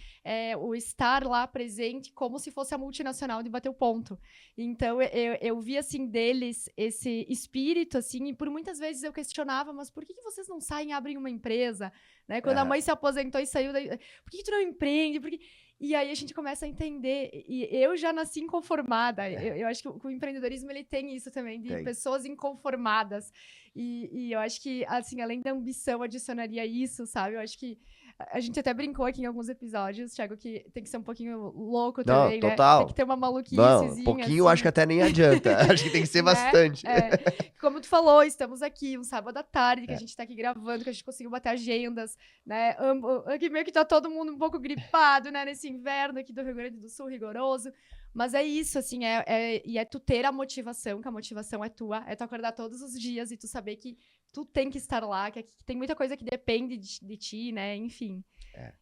o estar lá presente, como se fosse a multinacional de bater o ponto. Então, eu vi, assim, deles esse espírito, assim, e por muitas vezes eu questionava, mas por que vocês não saem e abrem uma empresa? Né? Quando a mãe se aposentou e saiu daí, por que tu não empreende? E aí a gente começa a entender, e eu já nasci inconformada, eu acho que o empreendedorismo ele tem isso também, de pessoas inconformadas, e eu acho que, assim, além da ambição, adicionaria isso, sabe? Eu acho que a gente até brincou aqui em alguns episódios, Thiago, que tem que ser um pouquinho louco também, né? Total. Tem que ter uma maluquicezinha. Não, pouquinho assim, eu acho que até nem adianta, acho que tem que ser bastante. Como tu falou, estamos aqui um sábado à tarde, que a gente tá aqui gravando, que a gente conseguiu bater agendas, né? Aqui meio que tá todo mundo um pouco gripado, né? Nesse inverno aqui do Rio Grande do Sul, rigoroso. Mas é isso, assim, e é tu ter a motivação, que a motivação é tua, é tu acordar todos os dias e tu saber que tu tem que estar lá, que tem muita coisa que depende de ti, né? Enfim,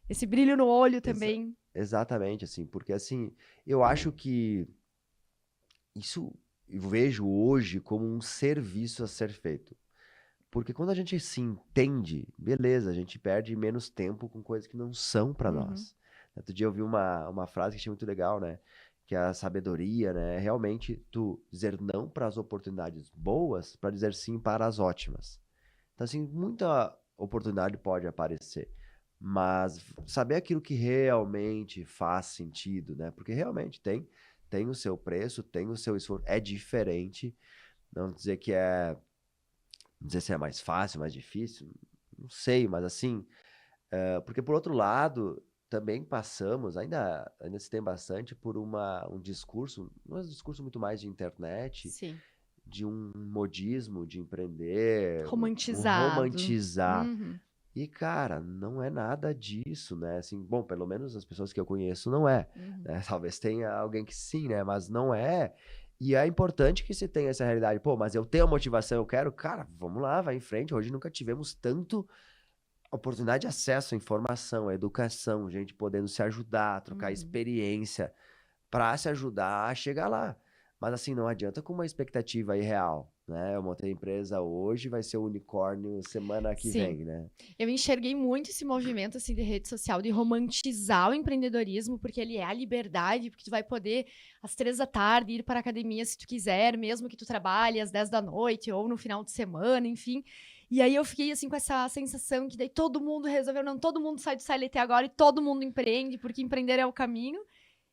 esse brilho no olho também. Exatamente, assim, porque, assim, eu acho que isso eu vejo hoje como um serviço a ser feito. Porque quando a gente se entende, beleza, a gente perde menos tempo com coisas que não são para nós. Outro dia eu vi uma frase que achei muito legal, né? Que a sabedoria, né, é realmente tu dizer não para as oportunidades boas para dizer sim para as ótimas. Então, assim, muita oportunidade pode aparecer, mas saber aquilo que realmente faz sentido, né? Porque realmente tem o seu preço, tem o seu esforço, é diferente. Não dizer que não dizer se é mais fácil, mais difícil, não sei, mas assim, porque por outro lado, também passamos, ainda se tem bastante, por um discurso muito mais de internet, Sim. de um modismo de empreender, romantizar. E, cara, não é nada disso, né? Assim, bom, pelo menos as pessoas que eu conheço não é. Né? Talvez tenha alguém que sim, né? Mas não é. E é importante que se tenha essa realidade. Pô, mas eu tenho a motivação, eu quero. Cara, vamos lá, vai em frente. Hoje nunca tivemos tanto oportunidade de acesso à informação, à educação, gente podendo se ajudar, trocar experiência para se ajudar a chegar lá. Mas assim, não adianta com uma expectativa irreal, né? Eu montei a empresa hoje, vai ser o unicórnio semana que vem, né? Eu enxerguei muito esse movimento assim de rede social, de romantizar o empreendedorismo, porque ele é a liberdade, porque tu vai poder às 3 da tarde ir para a academia se tu quiser, mesmo que tu trabalhe às 10 da noite ou no final de semana, enfim. E aí eu fiquei assim com essa sensação que daí todo mundo resolveu, não, todo mundo sai do CLT agora e todo mundo empreende, porque empreender é o caminho.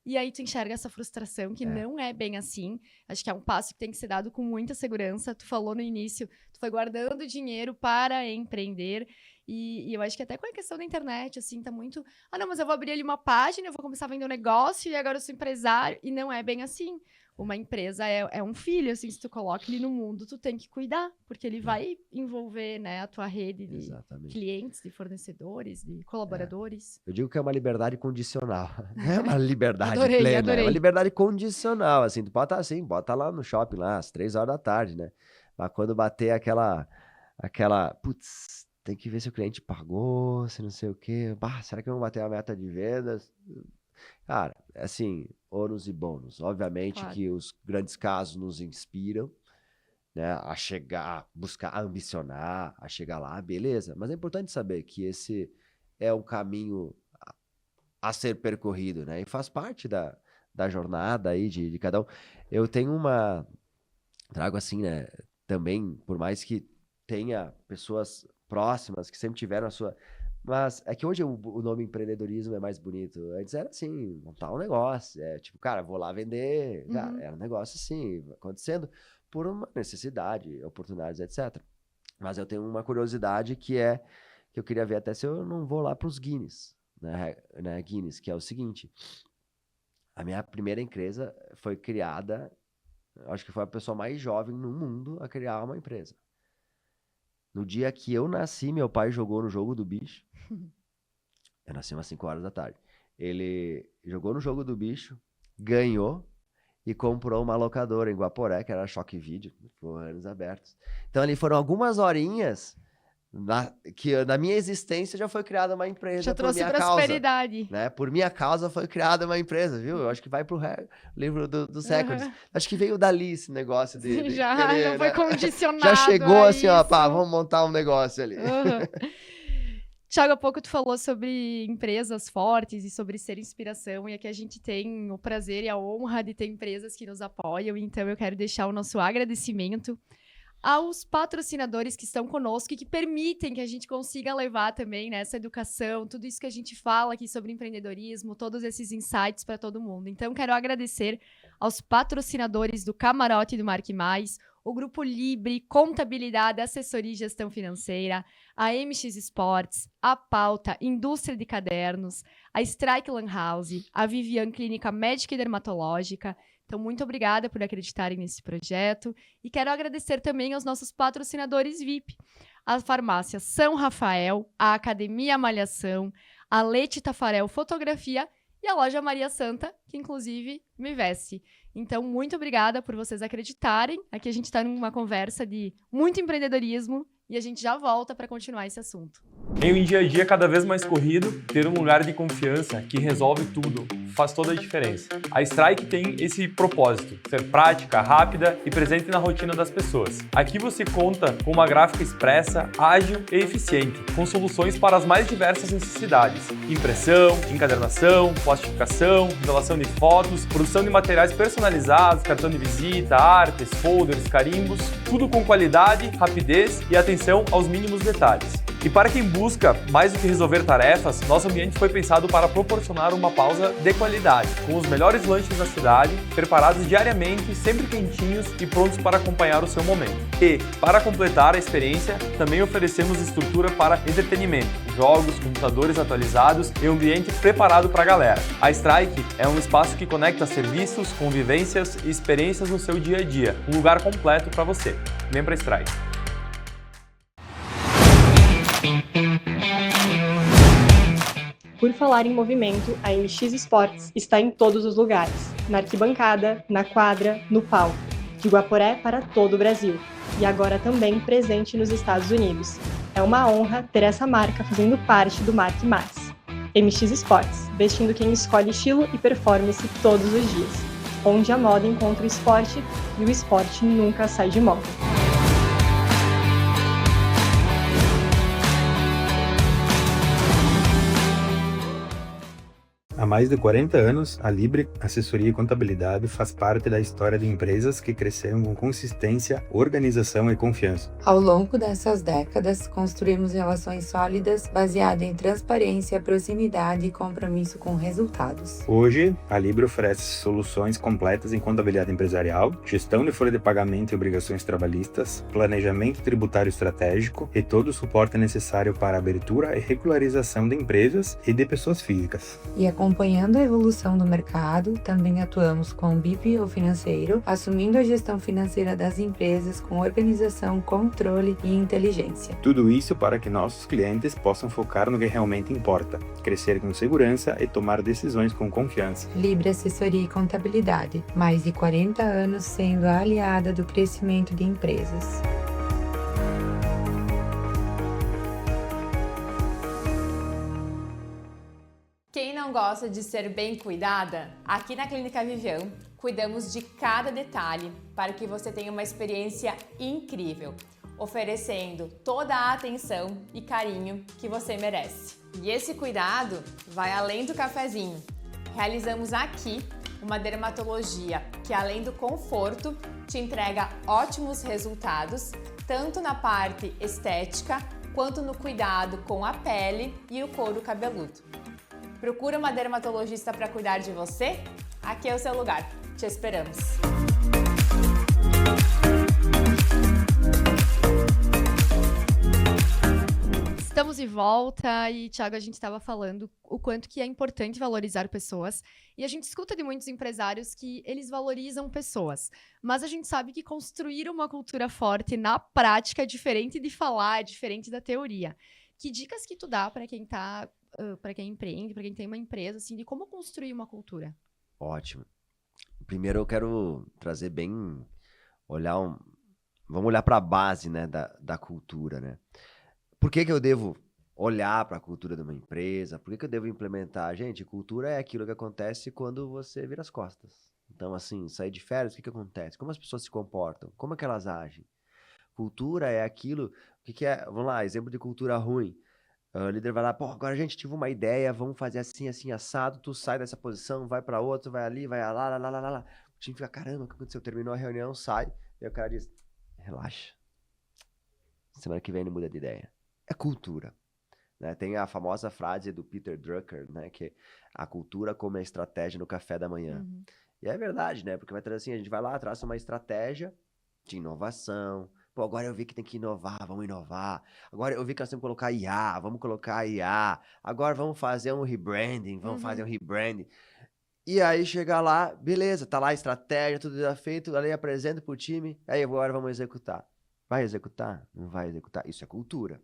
E aí tu enxerga essa frustração que não é bem assim. Acho que é um passo que tem que ser dado com muita segurança. Tu falou no início, tu foi guardando dinheiro para empreender. E eu acho que até com a questão da internet, assim, tá muito... Ah, não, mas eu vou abrir ali uma página, eu vou começar a vender um negócio e agora eu sou empresário. E não é bem assim. Uma empresa é um filho, assim, se tu coloca ele no mundo, tu tem que cuidar, porque ele vai envolver, né, a tua rede de clientes, de fornecedores, de colaboradores. Eu digo que é uma liberdade condicional. Não é uma liberdade Adorei, plena, adorei. é uma liberdade condicional, assim, tu pode estar assim, bota lá no shopping, lá, às 3 horas da tarde, né? Mas quando bater aquela, putz, tem que ver se o cliente pagou, se não sei o quê, será que eu vou bater a meta de vendas? Cara, assim, ônus e bônus. Obviamente que os grandes casos nos inspiram, né, a chegar, buscar, a ambicionar, a chegar lá, beleza. Mas é importante saber que esse é um caminho a ser percorrido, né? E faz parte da jornada aí de cada um. Eu tenho trago assim, né, também, por mais que tenha pessoas próximas que sempre tiveram a sua... Mas é que hoje o nome empreendedorismo é mais bonito. Antes era assim, montar um negócio. Tipo, cara, vou lá vender. Cara, era um negócio assim, acontecendo por uma necessidade, oportunidades, etc. Mas eu tenho uma curiosidade que eu queria ver até se eu não vou lá para os Guinness, né? Guinness, que é o seguinte. A minha primeira empresa foi criada, acho que foi a pessoa mais jovem no mundo a criar uma empresa. No dia que eu nasci, meu pai jogou no jogo do bicho. Eu nasci umas 5 horas da tarde. Ele jogou no jogo do bicho, ganhou e comprou uma locadora em Guaporé, que era a Choque Vídeo, por anos abertos. Então ali foram algumas horinhas que na minha existência já foi criada uma empresa. Já trouxe por minha prosperidade. causa, né? Por minha causa foi criada uma empresa, viu? Eu acho que vai pro livro dos recordes. Acho que veio dali esse negócio de já querer, não foi né? condicionado. Já chegou assim, ó, isso. pá, vamos montar um negócio ali. Thiago, há pouco tu falou sobre empresas fortes e sobre ser inspiração, e aqui a gente tem o prazer e a honra de ter empresas que nos apoiam, então eu quero deixar o nosso agradecimento aos patrocinadores que estão conosco e que permitem que a gente consiga levar também, né, essa educação, tudo isso que a gente fala aqui sobre empreendedorismo, todos esses insights para todo mundo. Então, quero agradecer aos patrocinadores do Camarote do Marque Mais, o Grupo Libre, Contabilidade, Assessoria e Gestão Financeira, a MX Sports, a Pauta, Indústria de Cadernos, a Strike Lan House, a Vivian Clínica Médica e Dermatológica. Então, muito obrigada por acreditarem nesse projeto. E quero agradecer também aos nossos patrocinadores VIP, a Farmácia São Rafael, a Academia Malhação, a Leite Tafarel Fotografia e a Loja Maria Santa, que inclusive me veste. Então, muito obrigada por vocês acreditarem. Aqui a gente está numa conversa de muito empreendedorismo e a gente já volta para continuar esse assunto. Em um dia a dia cada vez mais corrido, ter um lugar de confiança que resolve tudo faz toda a diferença. A Strike tem esse propósito, ser prática, rápida e presente na rotina das pessoas. Aqui você conta com uma gráfica expressa, ágil e eficiente, com soluções para as mais diversas necessidades. Impressão, encadernação, plastificação, revelação de fotos, produção de materiais personalizados, cartão de visita, artes, folders, carimbos, tudo com qualidade, rapidez e atenção aos mínimos detalhes. E para quem busca mais do que resolver tarefas, nosso ambiente foi pensado para proporcionar uma pausa de qualidade, com os melhores lanches da cidade, preparados diariamente, sempre quentinhos e prontos para acompanhar o seu momento. E, para completar a experiência, também oferecemos estrutura para entretenimento, jogos, computadores atualizados e um ambiente preparado para a galera. A Strike é um espaço que conecta serviços, convivências e experiências no seu dia a dia, um lugar completo para você. Vem pra Strike. Por falar em movimento, a MX Sports está em todos os lugares, na arquibancada, na quadra, no palco, de Guaporé para todo o Brasil, e agora também presente nos Estados Unidos. É uma honra ter essa marca fazendo parte do Marque Mais. MX Sports, vestindo quem escolhe estilo e performance todos os dias, onde a moda encontra o esporte e o esporte nunca sai de moda. A Há mais de 40 anos, a Libre Assessoria e Contabilidade faz parte da história de empresas que cresceram com consistência, organização e confiança. Ao longo dessas décadas, construímos relações sólidas baseadas em transparência, proximidade e compromisso com resultados. Hoje, a Libre oferece soluções completas em contabilidade empresarial, gestão de folha de pagamento e obrigações trabalhistas, planejamento tributário estratégico e todo o suporte necessário para a abertura e regularização de empresas e de pessoas físicas. E acompanhando a evolução do mercado, também atuamos com o BPO financeiro, assumindo a gestão financeira das empresas com organização, controle e inteligência. Tudo isso para que nossos clientes possam focar no que realmente importa, crescer com segurança e tomar decisões com confiança. Libre Assessoria e Contabilidade, mais de 40 anos sendo a aliada do crescimento de empresas. Quem não gosta de ser bem cuidada? Aqui na Clínica Vivian, cuidamos de cada detalhe para que você tenha uma experiência incrível, oferecendo toda a atenção e carinho que você merece. E esse cuidado vai além do cafezinho. Realizamos aqui uma dermatologia que, além do conforto, te entrega ótimos resultados, tanto na parte estética, quanto no cuidado com a pele e o couro cabeludo. Procura uma dermatologista para cuidar de você? Aqui é o seu lugar. Te esperamos! Estamos de volta e, Thiago, a gente estava falando o quanto que é importante valorizar pessoas. E a gente escuta de muitos empresários que eles valorizam pessoas. Mas a gente sabe que construir uma cultura forte na prática é diferente de falar, é diferente da teoria. Que dicas que tu dá para quem tá, para quem empreende, para quem tem uma empresa, assim, de como construir uma cultura? Ótimo. Primeiro eu quero trazer vamos olhar para a base, né, da cultura, né? Por que eu devo olhar para a cultura de uma empresa? Por que eu devo implementar? Gente, cultura é aquilo que acontece quando você vira as costas. Então, assim, sair de férias, o que acontece? Como as pessoas se comportam? Como é que elas agem? Cultura é aquilo... O que é? Vamos lá, exemplo de cultura ruim. O líder vai lá, pô, agora a gente tive uma ideia, vamos fazer assim, assim, assado, tu sai dessa posição, vai para outra, vai ali, vai lá. O time fica, caramba, o que aconteceu? Terminou a reunião, sai, e o cara diz, relaxa. Semana que vem ele muda de ideia. É cultura. Né? Tem a famosa frase do Peter Drucker, né? Que a cultura como a estratégia no café da manhã. Uhum. E é verdade, né? Porque vai trazer assim, a gente vai lá, traça uma estratégia de inovação. Pô, agora eu vi que tem que inovar, vamos inovar. Agora eu vi que nós temos que colocar IA, vamos colocar IA. Agora vamos fazer um rebranding, E aí chega lá, beleza, tá lá a estratégia, tudo já feito, ali apresenta pro time, aí agora vamos executar. Vai executar? Não vai executar. Isso é cultura.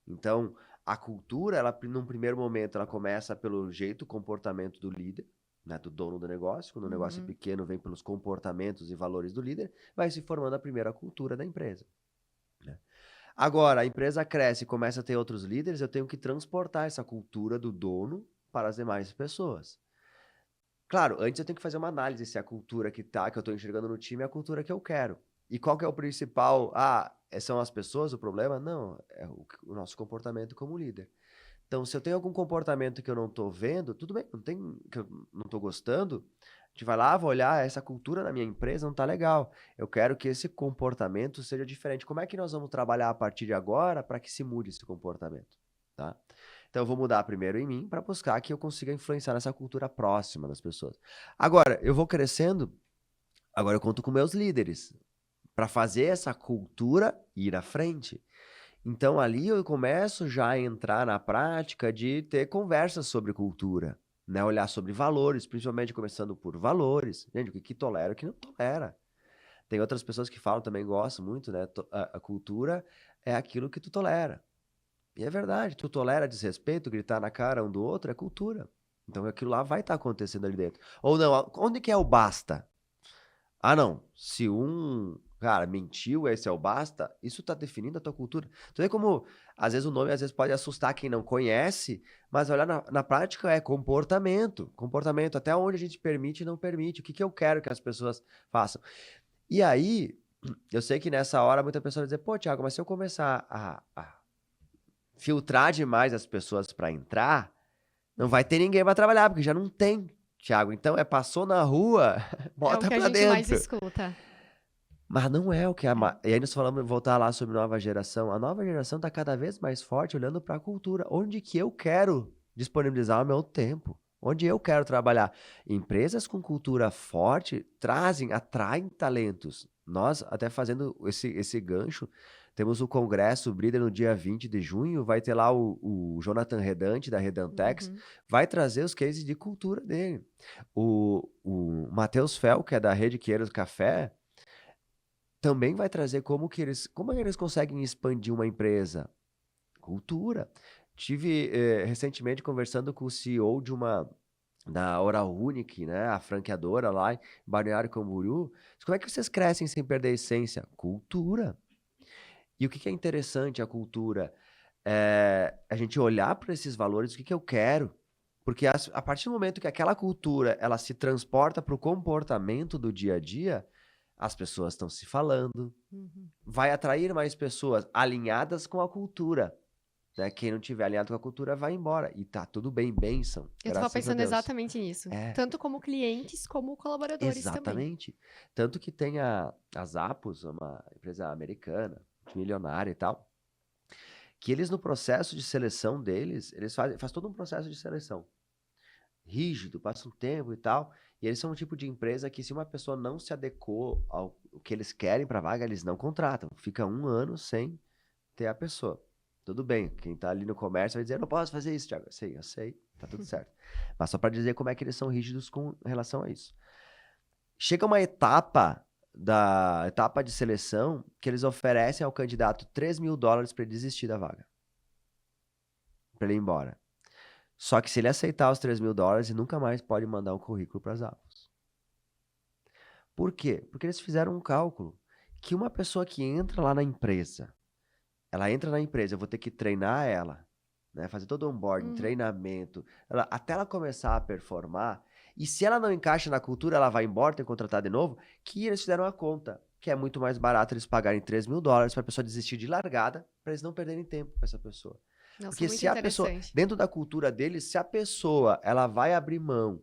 Então, a cultura, ela, num primeiro momento, ela começa pelo jeito, comportamento do líder, né, do dono do negócio. Quando o negócio é pequeno, vem pelos comportamentos e valores do líder, vai se formando a primeira cultura da empresa. Né? Agora, a empresa cresce e começa a ter outros líderes, eu tenho que transportar essa cultura do dono para as demais pessoas. Claro, antes eu tenho que fazer uma análise se a cultura que eu estou enxergando no time é a cultura que eu quero. E qual que é o principal? São as pessoas o problema? Não, é o nosso comportamento como líder. Então, se eu tenho algum comportamento que eu não estou vendo, tudo bem, que eu não estou gostando, a gente vai lá, vou olhar, essa cultura na minha empresa não está legal. Eu quero que esse comportamento seja diferente. Como é que nós vamos trabalhar a partir de agora para que se mude esse comportamento? Tá? Então, eu vou mudar primeiro em mim para buscar que eu consiga influenciar nessa cultura próxima das pessoas. Agora, eu vou crescendo, agora eu conto com meus líderes para fazer essa cultura ir à frente. Então, ali eu começo já a entrar na prática de ter conversas sobre cultura, né? Olhar sobre valores, principalmente começando por valores. Gente, o que tolera e o que não tolera. Tem outras pessoas que falam, também gostam muito, né? A cultura é aquilo que tu tolera. E é verdade, tu tolera desrespeito, gritar na cara um do outro, é cultura. Então, aquilo lá vai estar acontecendo ali dentro. Ou não, onde que é o basta? Não, se cara, mentiu, esse é o basta, isso tá definindo a tua cultura. Tu vê como, às vezes, o nome pode assustar quem não conhece, mas olhar na prática é comportamento. Comportamento, até onde a gente permite e não permite. O que eu quero que as pessoas façam. E aí, eu sei que nessa hora muita pessoa vai dizer, pô, Thiago, mas se eu começar a filtrar demais as pessoas para entrar, Não vai ter ninguém para trabalhar, porque já não tem, Thiago. Então, passou na rua, É o bota que a pra gente mais dentro. escuta. Mas não é o que E aí nós falamos, voltar lá sobre nova geração. A nova geração está cada vez mais forte olhando para a cultura. Onde que eu quero disponibilizar o meu tempo? Onde eu quero trabalhar? Empresas com cultura forte atraem talentos. Nós, até fazendo esse gancho, temos o Congresso Breeder no dia 20 de junho, vai ter lá o Jonathan Redante, da Redantex, vai trazer os cases de cultura dele. O Matheus Fel, que é da Rede Queiros Café, também vai trazer como eles conseguem expandir uma empresa. Cultura. Tive recentemente conversando com o CEO da Oral Unique, né, a franqueadora lá em Balneário Camboriú. Como é que vocês crescem sem perder a essência? Cultura. E o que é interessante a cultura? A gente olhar para esses valores, o que eu quero. Porque a partir do momento que aquela cultura ela se transporta para o comportamento do dia a dia, as pessoas estão se falando, vai atrair mais pessoas alinhadas com a cultura. Né? Quem não tiver alinhado com a cultura vai embora. E tá tudo bem, bênção. Eu estava pensando exatamente nisso. Tanto como clientes, como colaboradores também. Exatamente. Tanto que tem a Zappos, uma empresa americana, milionária e tal, que eles no processo de seleção deles, eles fazem todo um processo de seleção. Rígido, passa um tempo e tal. E eles são um tipo de empresa que se uma pessoa não se adequou ao que eles querem para a vaga, eles não contratam. Fica 1 ano sem ter a pessoa. Tudo bem, quem tá ali no comércio vai dizer, eu não posso fazer isso, Thiago. Eu sei, tá tudo certo. Mas só para dizer como é que eles são rígidos com relação a isso. Chega uma etapa de seleção que eles oferecem ao candidato $3.000 para ele desistir da vaga. Para ele ir embora. Só que se ele aceitar os $3.000, ele nunca mais pode mandar um currículo para as Zappos. Por quê? Porque eles fizeram um cálculo que uma pessoa que entra lá na empresa, ela entra na empresa, eu vou ter que treinar ela, né, fazer todo o onboarding, treinamento, até ela começar a performar, e se ela não encaixa na cultura, ela vai embora, tem que contratar de novo, que eles fizeram a conta, que é muito mais barato eles pagarem $3.000 para a pessoa desistir de largada, para eles não perderem tempo com essa pessoa. Nossa, porque muito se a pessoa, dentro da cultura deles, se a pessoa ela vai abrir mão,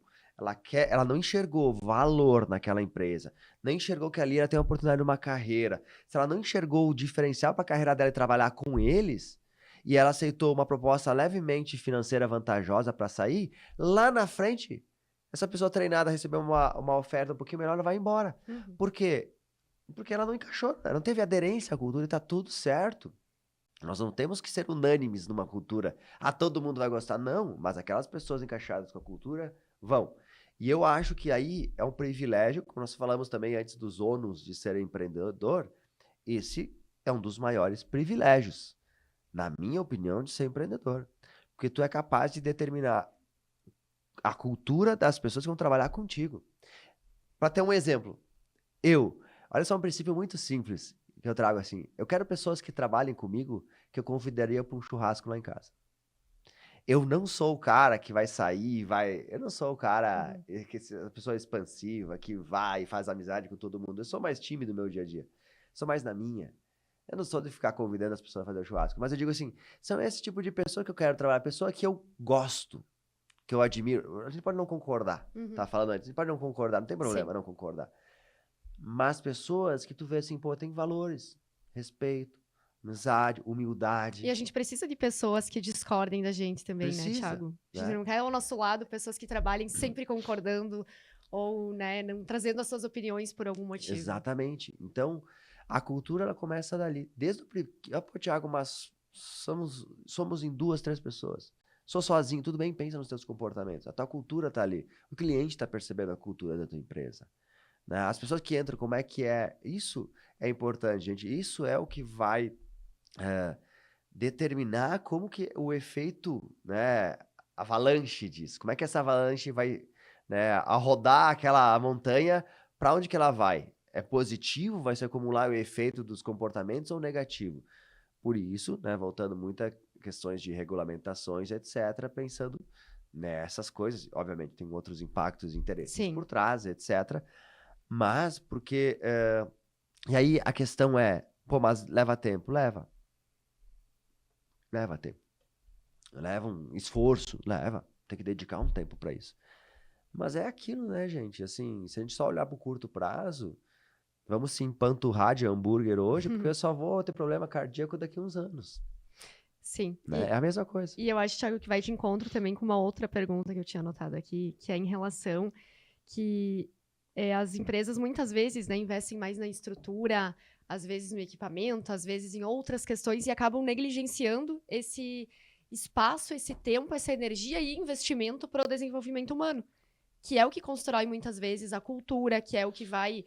ela não enxergou valor naquela empresa, não enxergou que ali ela tem a oportunidade de uma carreira, se ela não enxergou o diferencial para a carreira dela e trabalhar com eles, e ela aceitou uma proposta levemente financeira vantajosa para sair, lá na frente, essa pessoa treinada recebeu uma oferta um pouquinho melhor, ela vai embora. Por quê? Porque ela não encaixou, ela não teve aderência à cultura e tá tudo certo. Nós não temos que ser unânimes numa cultura. Todo mundo vai gostar. Não, mas aquelas pessoas encaixadas com a cultura vão. E eu acho que aí é um privilégio, como nós falamos também antes dos ônus de ser empreendedor, esse é um dos maiores privilégios, na minha opinião, de ser empreendedor. Porque tu é capaz de determinar a cultura das pessoas que vão trabalhar contigo. Para ter um exemplo, olha só um princípio muito simples que eu trago assim. Eu quero pessoas que trabalhem comigo que eu convidaria para um churrasco lá em casa. Eu não sou o cara que vai sair, eu não sou o cara, a pessoa expansiva, que vai e faz amizade com todo mundo. Eu sou mais tímido no meu dia a dia. Sou mais na minha. Eu não sou de ficar convidando as pessoas a fazer o churrasco. Mas eu digo assim, são esse tipo de pessoa que eu quero trabalhar. Pessoa que eu gosto, que eu admiro. A gente pode não concordar. Tá falando antes. A gente pode não concordar, não tem problema não concordar. Mas pessoas que tu vê assim, pô, tem valores, respeito, amizade, humildade. E a gente precisa de pessoas que discordem da gente também, né, Thiago? A gente não quer ao nosso lado pessoas que trabalhem sempre concordando ou, né, não trazendo as suas opiniões por algum motivo. Exatamente. Então, a cultura, ela começa dali. Desde o pô, Thiago, mas somos em 2, 3 pessoas. Sou sozinho, tudo bem, pensa nos teus comportamentos. A tua cultura tá ali. O cliente tá percebendo a cultura da tua empresa. Né? As pessoas que entram, como é que é? Isso é importante, gente. Isso é o que vai determinar como que o efeito, né, avalanche disso. Como é que essa avalanche vai, né, a rodar aquela montanha, para onde que ela vai? É positivo? Vai se acumular o efeito dos comportamentos ou negativo? Por isso, né, voltando muito a questões de regulamentações, etc., pensando nessas coisas. Obviamente, tem outros impactos e interesses por trás, etc., mas porque... e aí a questão é, pô, mas leva tempo? Leva tempo. Leva um esforço? Leva. tem que dedicar um tempo para isso. Mas é aquilo, né, gente? Assim, se a gente só olhar pro curto prazo, vamos se empanturrar de hambúrguer hoje, porque eu só vou ter problema cardíaco daqui a uns anos. Sim. Né? É a mesma coisa. E eu acho, Thiago, que vai de encontro também com uma outra pergunta que eu tinha anotado aqui, que é em relação que as empresas muitas vezes, né, investem mais na estrutura, às vezes no equipamento, às vezes em outras questões e acabam negligenciando esse espaço, esse tempo, essa energia e investimento para o desenvolvimento humano, que é o que constrói muitas vezes a cultura, que é o que vai...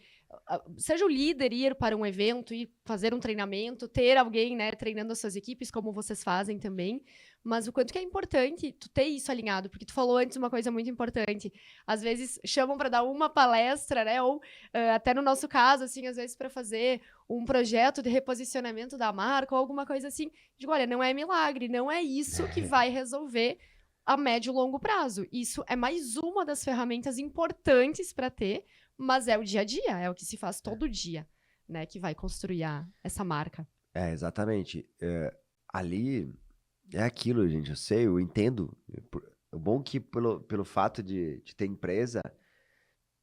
Seja o líder ir para um evento, ir fazer um treinamento, ter alguém, né, treinando as suas equipes, como vocês fazem também, mas o quanto que é importante tu ter isso alinhado, porque tu falou antes uma coisa muito importante, às vezes chamam para dar uma palestra, né, ou até no nosso caso, assim, às vezes para fazer um projeto de reposicionamento da marca ou alguma coisa assim, digo, olha, não é milagre, não é isso que vai resolver a médio e longo prazo. Isso é mais uma das ferramentas importantes para ter, mas é o dia a dia, é o que se faz todo dia, né, que vai construir essa marca. Exatamente. Ali é aquilo, gente, eu sei, eu entendo. O bom que pelo fato de ter empresa,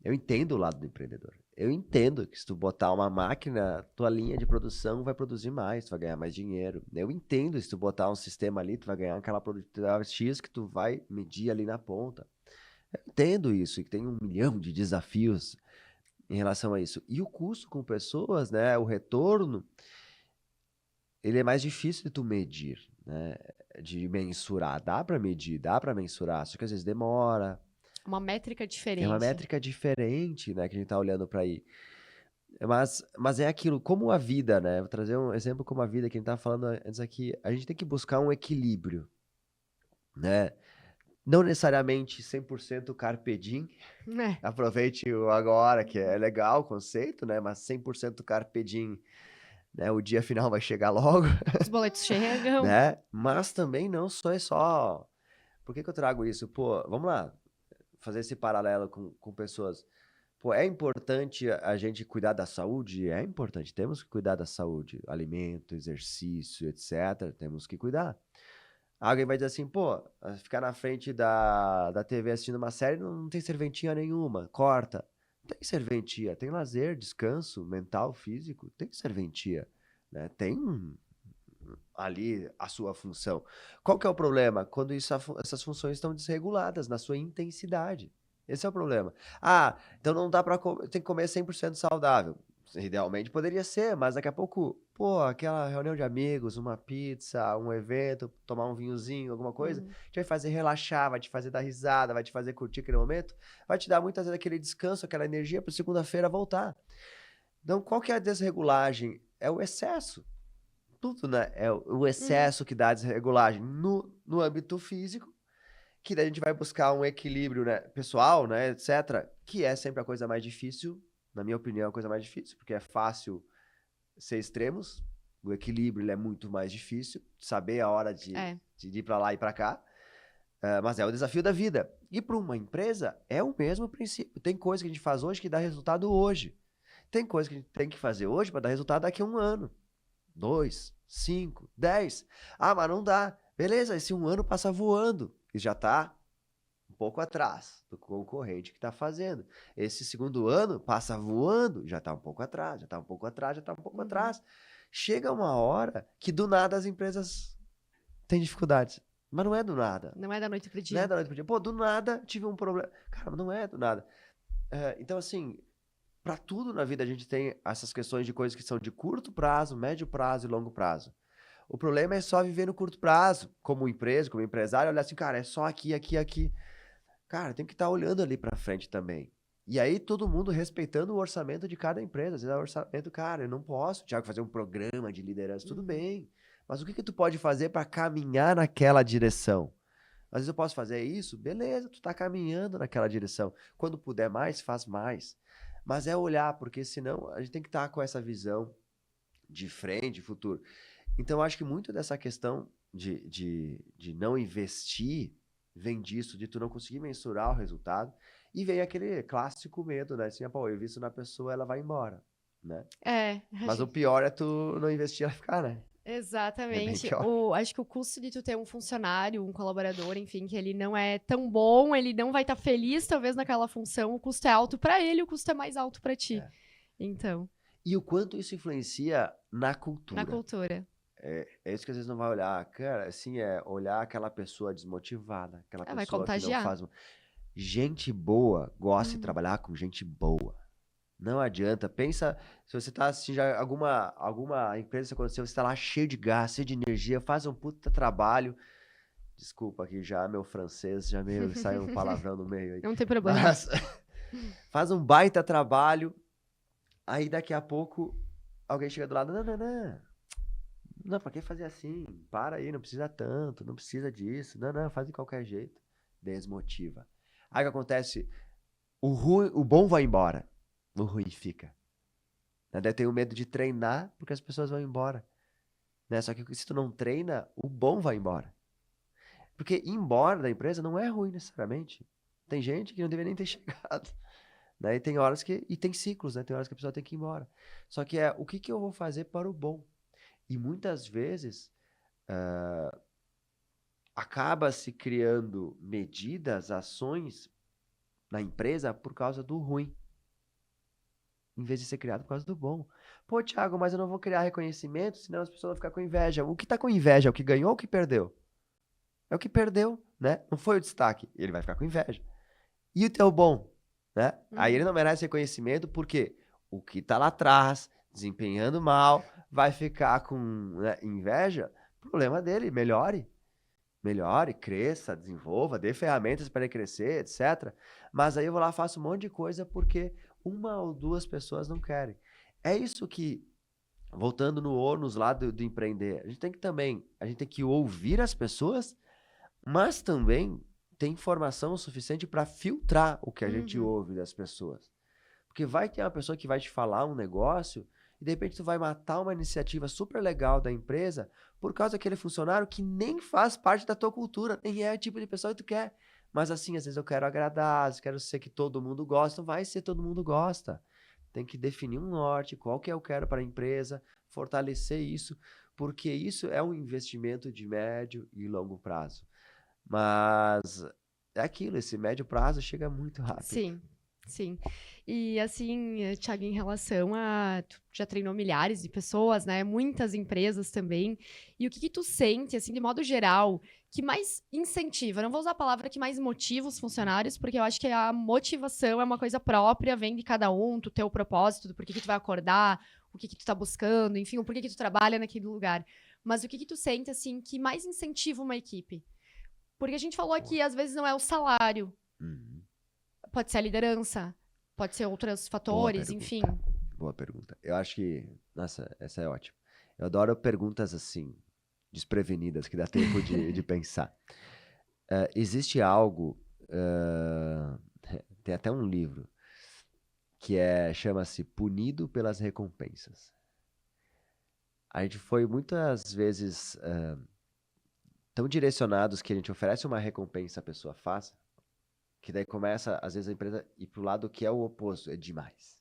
eu entendo o lado do empreendedor. Eu entendo que se tu botar uma máquina, tua linha de produção vai produzir mais, tu vai ganhar mais dinheiro. Eu entendo se tu botar um sistema ali, tu vai ganhar aquela produtividade X que tu vai medir ali na ponta. Eu entendo isso, e que tem 1 milhão de desafios em relação a isso. E o custo com pessoas, né, o retorno, ele é mais difícil de tu medir, né, de mensurar. Dá para medir, dá para mensurar, só que às vezes demora. Uma métrica diferente. É uma métrica diferente, né, que a gente tá olhando para aí. Mas é aquilo, como a vida, né, vou trazer um exemplo como a vida, que a gente tava falando antes aqui, a gente tem que buscar um equilíbrio, né, não necessariamente 100% carpe diem, aproveite o agora, que é legal o conceito, né, mas 100% carpe diem, né, o dia final vai chegar logo. Os boletos chegam. Né, mas também não só... Por que eu trago isso? Pô, vamos lá, fazer esse paralelo com pessoas. Pô, é importante a gente cuidar da saúde? É importante, temos que cuidar da saúde, alimento, exercício, etc, temos que cuidar. Alguém vai dizer assim, pô, ficar na frente da TV assistindo uma série não tem serventia nenhuma, corta. Tem serventia, tem lazer, descanso mental, físico, tem serventia, né? Tem ali a sua função. Qual que é o problema? Quando essas funções estão desreguladas na sua intensidade. Esse é o problema. Ah, então não dá para comer, tem que comer 100% saudável. Idealmente poderia ser, mas daqui a pouco, pô, aquela reunião de amigos, uma pizza, um evento, tomar um vinhozinho, alguma coisa, te vai fazer relaxar, vai te fazer dar risada, vai te fazer curtir aquele momento, vai te dar muitas vezes aquele descanso, aquela energia para segunda-feira voltar. Então, qual que é a desregulagem? É o excesso. Tudo, né? É o excesso que dá a desregulagem no âmbito físico, que daí a gente vai buscar um equilíbrio, né, pessoal, né, etc., que é sempre a coisa mais difícil, na minha opinião, a coisa mais difícil, porque é fácil ser extremos, o equilíbrio ele é muito mais difícil, saber a hora de ir para lá e para cá, mas é o desafio da vida. E para uma empresa, é o mesmo princípio. Tem coisa que a gente faz hoje que dá resultado hoje. Tem coisa que a gente tem que fazer hoje para dar resultado daqui a 1 ano. 2, 5, 10. Ah, mas não dá. Beleza, esse 1 ano passa voando. E já tá um pouco atrás do concorrente que tá fazendo. Esse 2º ano passa voando, já tá um pouco atrás, já tá um pouco atrás, já tá um pouco atrás. Chega uma hora que do nada as empresas têm dificuldades. Mas não é do nada. Não é da noite pro dia. Não é da noite pro dia. Pô, do nada tive um problema. Cara, mas não é do nada. Então, assim, para tudo na vida a gente tem essas questões de coisas que são de curto prazo, médio prazo e longo prazo. O problema é só viver no curto prazo, como empresa, como empresário, olhar assim, cara, é só aqui, aqui, aqui. Cara, tem que estar olhando ali para frente também. E aí todo mundo respeitando o orçamento de cada empresa. Às vezes é o orçamento, cara, eu não posso, Thiago, fazer um programa de liderança, tudo bem. Mas o que tu pode fazer para caminhar naquela direção? Às vezes eu posso fazer isso, beleza, tu tá caminhando naquela direção. Quando puder mais, faz mais. Mas é olhar, porque senão a gente tem que estar com essa visão de frente, futuro. Então, eu acho que muito dessa questão de não investir vem disso, de tu não conseguir mensurar o resultado, e vem aquele clássico medo, né? Assim, pô, eu invisto na pessoa, ela vai embora, né? Mas o pior é tu não investir e ela ficar, né? Exatamente. pior. Acho que o custo de tu ter um funcionário, um colaborador, enfim, que ele não é tão bom, ele não vai estar feliz, talvez, naquela função, o custo é alto para ele, o custo é mais alto para ti. É. Então, E o quanto isso influencia na cultura. na cultura. É isso que às vezes não vai olhar. Cara, assim, é olhar aquela pessoa desmotivada, aquela Vai pessoa que não contagiar. faz. Gente boa gosta de Uhum. trabalhar com gente boa. Não adianta. Pensa, se você tá assistindo já alguma empresa que aconteceu, você tá lá cheio de gás, cheio de energia, faz um puta trabalho. Desculpa aqui já, meu francês, já meio saiu um palavrão no meio aí. Não tem problema. Mas faz um baita trabalho, aí daqui a pouco alguém chega do lado, não, pra que fazer assim? Para aí, não precisa tanto, não precisa disso, não, faz de qualquer jeito. Desmotiva. Aí o que acontece? O bom vai embora, o ruim fica. Daí tem o medo de treinar, porque as pessoas vão embora. Né? Só que se tu não treina, o bom vai embora. Porque ir embora da empresa não é ruim necessariamente. Tem gente que não deveria nem ter chegado. Né? E tem horas que. E tem ciclos, né? Tem horas que a pessoa tem que ir embora. Só que o que eu vou fazer para o bom? E muitas vezes acaba se criando medidas, ações na empresa por causa do ruim, em vez de ser criado por causa do bom. Pô, Thiago, mas eu não vou criar reconhecimento, senão as pessoas vão ficar com inveja. O que tá com inveja é o que ganhou ou o que perdeu? É o que perdeu, né? Não foi o destaque. Ele vai ficar com inveja. E o teu bom, né? Aí ele não merece reconhecimento porque o que tá lá atrás, desempenhando mal, vai ficar com, né, inveja. Problema dele, melhore, cresça, desenvolva, dê ferramentas para ele crescer, etc. Mas aí eu vou lá, faço um monte de coisa porque uma ou duas pessoas não querem. É isso que, voltando no ônus lá do empreender, a gente tem que ouvir as pessoas, mas também ter informação suficiente para filtrar o que a gente ouve das pessoas. Porque vai ter uma pessoa que vai te falar um negócio e de repente tu vai matar uma iniciativa super legal da empresa por causa daquele funcionário que nem faz parte da tua cultura, nem é o tipo de pessoa que tu quer. Mas assim, às vezes eu quero agradar, quero ser que todo mundo gosta, não vai ser todo mundo gosta. Tem que definir um norte, qual que eu quero para a empresa, fortalecer isso, porque isso é um investimento de médio e longo prazo. Mas é aquilo, esse médio prazo chega muito rápido. Sim, sim. E assim, Thiago, em relação a... Tu já treinou milhares de pessoas, né? Muitas empresas também. E o que tu sente, assim, de modo geral, que mais incentiva? Não vou usar a palavra que mais motiva os funcionários, porque eu acho que a motivação é uma coisa própria, vem de cada um, tu ter o propósito do porquê que tu vai acordar, o que tu tá buscando, enfim, o porquê que tu trabalha naquele lugar. Mas o que tu sente, assim, que mais incentiva uma equipe? Porque a gente falou aqui, às vezes não é o salário, pode ser a liderança, pode ser outros fatores, enfim. Boa pergunta. Eu acho que, nossa, essa é ótima. Eu adoro perguntas assim, desprevenidas, que dá tempo de pensar. Existe algo, tem até um livro, que chama-se Punido pelas Recompensas. A gente foi muitas vezes tão direcionados que a gente oferece uma recompensa a pessoa faça, que daí começa, às vezes, a empresa ir pro lado que é o oposto, é demais.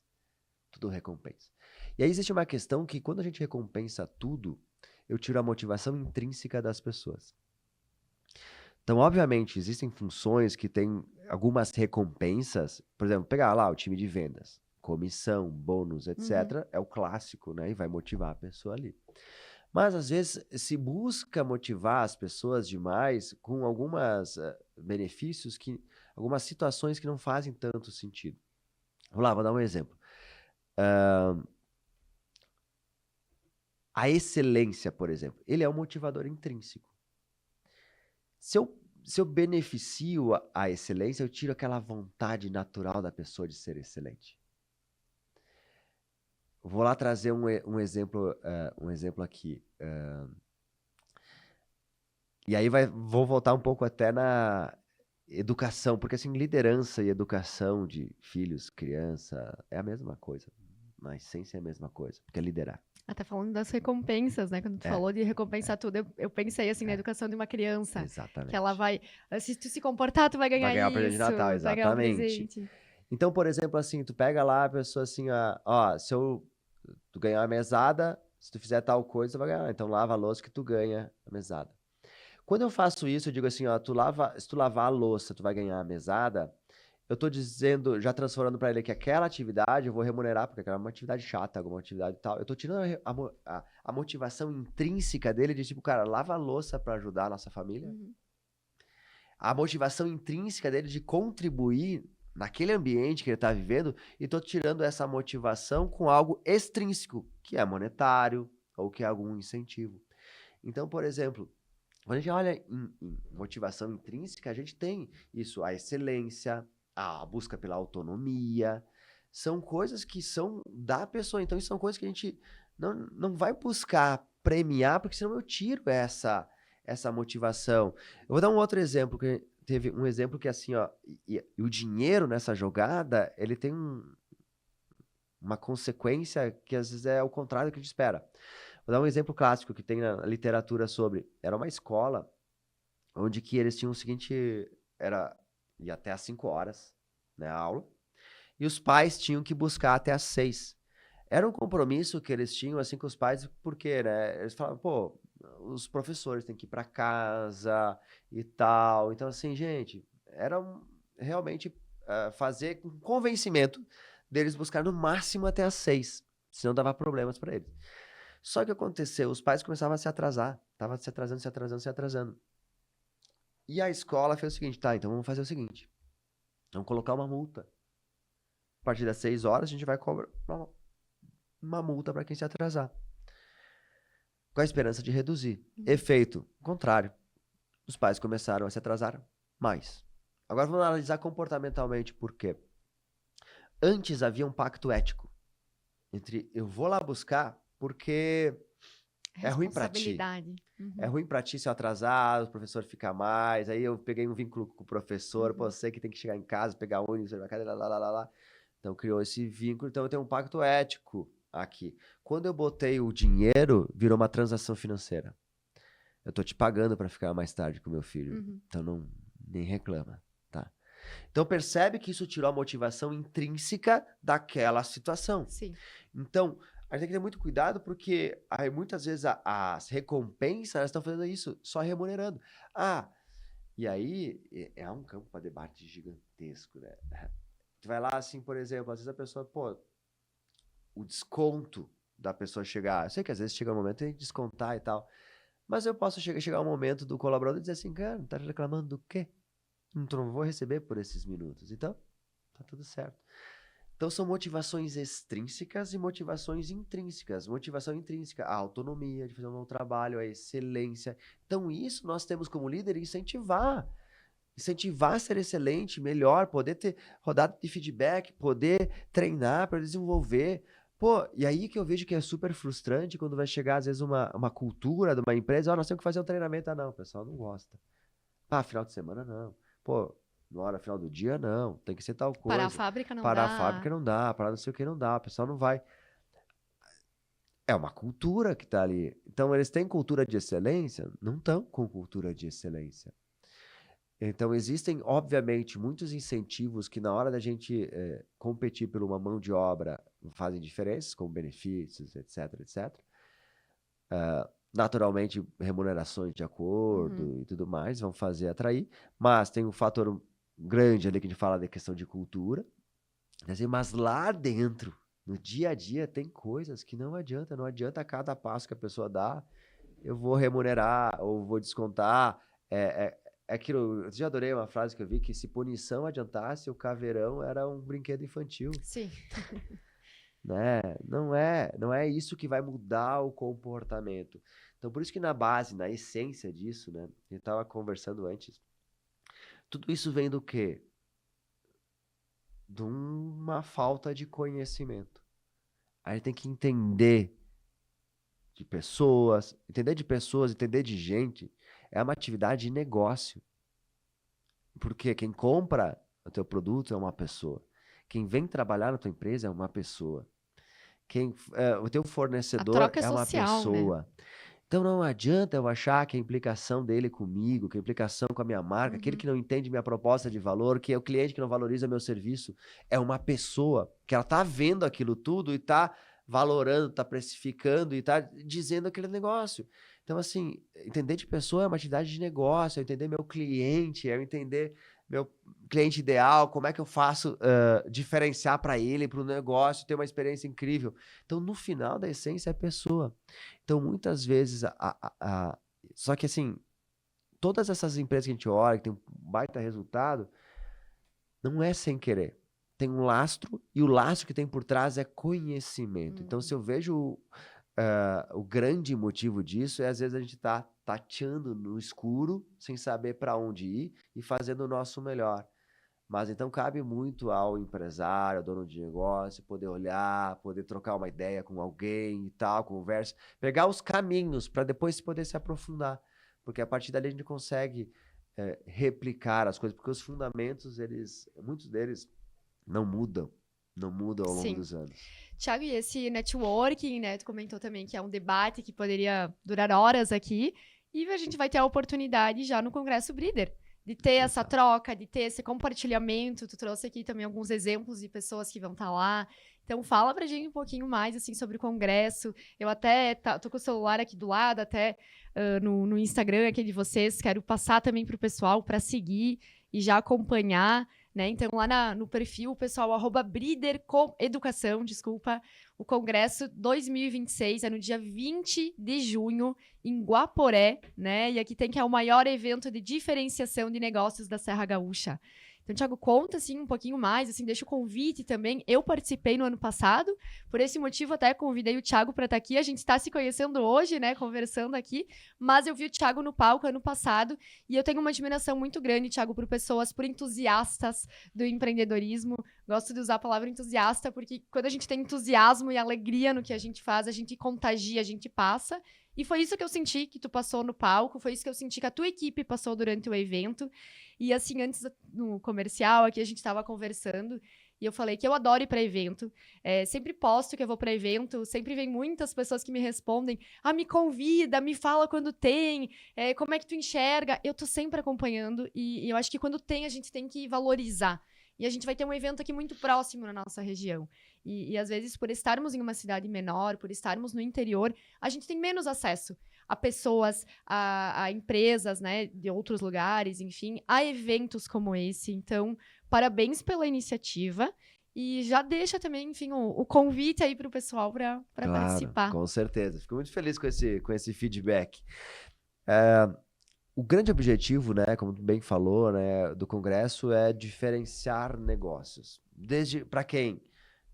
Tudo recompensa. E aí existe uma questão que quando a gente recompensa tudo, eu tiro a motivação intrínseca das pessoas. Então, obviamente, existem funções que têm algumas recompensas, por exemplo, pegar lá o time de vendas, comissão, bônus, etc., é o clássico, né? E vai motivar a pessoa ali. Mas, às vezes, se busca motivar as pessoas demais com alguns benefícios, algumas situações que não fazem tanto sentido. Vamos lá, vou dar um exemplo. A excelência, por exemplo, ele é um motivador intrínseco. Se eu beneficio a excelência, eu tiro aquela vontade natural da pessoa de ser excelente. Vou lá trazer um exemplo aqui. E aí vou voltar um pouco até na educação, porque assim, liderança e educação de filhos, criança, é a mesma coisa. Na essência é a mesma coisa, porque é liderar. Até falando das recompensas, né? Quando tu falou de recompensar tudo, eu pensei assim na educação de uma criança. Exatamente. Que ela vai, se tu se comportar, tu vai ganhar isso. Vai ganhar o presente de Natal, vai ganhar um exatamente. presente. Então, por exemplo, assim, tu pega lá a pessoa assim, ó, se tu ganhar uma mesada, Se tu fizer tal coisa, tu vai ganhar. Então lava a louça que tu ganha a mesada. Quando eu faço isso, eu digo assim, ó, se tu lavar a louça, tu vai ganhar a mesada. Eu tô dizendo, já transformando para ele que aquela atividade eu vou remunerar, porque aquela é uma atividade chata, alguma atividade e tal. Eu tô tirando a motivação intrínseca dele de tipo, cara, lava a louça para ajudar a nossa família. Uhum. A motivação intrínseca dele de contribuir naquele ambiente que ele tá vivendo, e tô tirando essa motivação com algo extrínseco, que é monetário ou que é algum incentivo. Então, por exemplo, quando a gente olha em motivação intrínseca, a gente tem isso, a excelência, a busca pela autonomia, são coisas que são da pessoa. Então, isso são coisas que a gente não vai buscar premiar, porque senão eu tiro essa motivação. Eu vou dar um outro exemplo, que teve um exemplo que assim, ó, e o dinheiro nessa jogada, ele tem uma consequência que às vezes é o contrário do que a gente espera. Vou dar um exemplo clássico que tem na literatura sobre, era uma escola onde que eles tinham o seguinte, ia até às 5 horas, né, a aula, e os pais tinham que buscar até às 6. Era um compromisso que eles tinham assim com os pais, porque, né, eles falavam, pô, os professores têm que ir para casa e tal. Então, assim, gente, era realmente fazer com convencimento deles buscar no máximo até às 6, senão dava problemas para eles. Só que aconteceu, os pais começavam a se atrasar, estavam se atrasando. E a escola fez o seguinte, tá, então vamos fazer o seguinte, vamos colocar uma multa. A partir das 6 horas, a gente vai cobrar uma multa para quem se atrasar, com a esperança de reduzir. Efeito contrário. Os pais começaram a se atrasar mais. Agora vamos analisar comportamentalmente por quê. Antes havia um pacto ético entre eu vou lá buscar porque é ruim para ti. Uhum. É ruim para ti se eu atrasar, o professor fica mais. Aí eu peguei um vínculo com o professor, pô, sei que tem que chegar em casa, pegar ônibus, lá. Então criou esse vínculo, então eu tenho um pacto ético aqui. Quando eu botei o dinheiro, virou uma transação financeira. Eu tô te pagando para ficar mais tarde com meu filho. Então nem reclama, tá? Então percebe que isso tirou a motivação intrínseca daquela situação. Sim. Então, a gente tem que ter muito cuidado porque aí, muitas vezes as recompensas elas estão fazendo isso, só remunerando. E aí é um campo para debate gigantesco, né? Tu vai lá assim, por exemplo, às vezes a pessoa, pô, o desconto da pessoa chegar. Eu sei que às vezes chega um momento de descontar e tal. Mas eu posso chegar um momento do colaborador e dizer assim, cara, tá reclamando do quê? Não vou receber por esses minutos. Então, tá tudo certo. Então são motivações extrínsecas e motivações intrínsecas. Motivação intrínseca, a autonomia de fazer um bom trabalho, a excelência. Então isso nós temos como líder incentivar. Incentivar a ser excelente, melhor, poder ter rodada de feedback, poder treinar para desenvolver. Pô, e aí que eu vejo que é super frustrante quando vai chegar, às vezes, uma cultura de uma empresa, nós temos que fazer um treinamento. Não, o pessoal não gosta. Final de semana, não. Pô, na hora, final do dia, não. Tem que ser tal coisa. Parar a fábrica não dá. Parar a fábrica não dá, parar não sei o que não dá, o pessoal não vai. É uma cultura que tá ali. Então, eles têm cultura de excelência? Não estão com cultura de excelência. Então, existem, obviamente, muitos incentivos que na hora da gente competir por uma mão de obra fazem diferenças, como benefícios, etc, etc. Naturalmente, remunerações de acordo e tudo mais vão fazer atrair, mas tem um fator grande ali que a gente fala da questão de cultura, mas lá dentro, no dia a dia, tem coisas que não adianta cada passo que a pessoa dá, eu vou remunerar ou vou descontar, aquilo, eu já adorei uma frase que eu vi, que se punição adiantasse, o caveirão era um brinquedo infantil. Sim. Né? Não é isso que vai mudar o comportamento. Então, por isso que na base, na essência disso, né? A gente estava conversando antes, tudo isso vem do quê? De uma falta de conhecimento. A gente tem que entender de pessoas, entender de gente, é uma atividade de negócio. Porque quem compra o teu produto é uma pessoa. Quem vem trabalhar na tua empresa é uma pessoa. O teu fornecedor é uma pessoa. Né? Então não adianta eu achar que a implicação dele comigo, que a implicação com a minha marca, aquele que não entende minha proposta de valor, que é o cliente que não valoriza meu serviço, é uma pessoa que ela tá vendo aquilo tudo e tá valorando, tá precificando e tá dizendo aquele negócio. Então, assim, entender de pessoa é uma atividade de negócio, é entender meu cliente, é entender meu cliente ideal, como é que eu faço diferenciar para ele, para o negócio, ter uma experiência incrível. Então, no final da essência, é a pessoa. Então, muitas vezes, só que assim, todas essas empresas que a gente olha, que tem um baita resultado, não é sem querer. Tem um lastro, e o lastro que tem por trás é conhecimento. Então, se eu vejo o grande motivo disso, é às vezes a gente tá tateando no escuro, sem saber para onde ir e fazendo o nosso melhor. Mas então cabe muito ao empresário, ao dono de negócio, poder olhar, poder trocar uma ideia com alguém e tal, conversa, pegar os caminhos para depois poder se aprofundar. Porque a partir dali a gente consegue replicar as coisas, porque os fundamentos, muitos deles não mudam ao longo Sim. dos anos. Thiago, e esse networking, né? Tu comentou também que é um debate que poderia durar horas aqui. E a gente vai ter a oportunidade já no Congresso Breeder de ter essa Exato. troca, de ter esse compartilhamento. Tu trouxe aqui também alguns exemplos de pessoas que vão estar lá. Então, fala pra gente um pouquinho mais, assim, sobre o Congresso. Eu até tô com o celular aqui do lado, até no Instagram aqui de vocês. Quero passar também pro pessoal para seguir e já acompanhar, né? Então, lá no perfil, o pessoal, @BreederComEducação, desculpa, o Congresso 2026 é no dia 20 de junho, em Guaporé, né? E aqui tem que é o maior evento de diferenciação de negócios da Serra Gaúcha. Então, Thiago, conta, assim, um pouquinho mais, assim, deixa o convite também. Eu participei no ano passado, por esse motivo até convidei o Thiago para estar aqui. A gente está se conhecendo hoje, né, conversando aqui, mas eu vi o Thiago no palco ano passado e eu tenho uma admiração muito grande, Thiago, por pessoas, por entusiastas do empreendedorismo. Gosto de usar a palavra entusiasta, porque quando a gente tem entusiasmo e alegria no que a gente faz, a gente contagia, a gente passa. E foi isso que eu senti que tu passou no palco, foi isso que eu senti que a tua equipe passou durante o evento. E assim, antes no comercial, aqui a gente estava conversando, e eu falei que eu adoro ir para evento. Sempre posto que eu vou para evento, sempre vem muitas pessoas que me respondem: me convida, me fala quando tem, como é que tu enxerga? Eu tô sempre acompanhando, e eu acho que quando tem, a gente tem que valorizar. E a gente vai ter um evento aqui muito próximo na nossa região. E às vezes, por estarmos em uma cidade menor, por estarmos no interior, a gente tem menos acesso a pessoas, a empresas, né, de outros lugares, enfim, a eventos como esse. Então, parabéns pela iniciativa. E já deixa também, enfim, o convite aí para o pessoal para Claro, participar. com certeza. Fico muito feliz com esse feedback. O grande objetivo, né, como tu bem falou, né, do Congresso é diferenciar negócios. Para quem?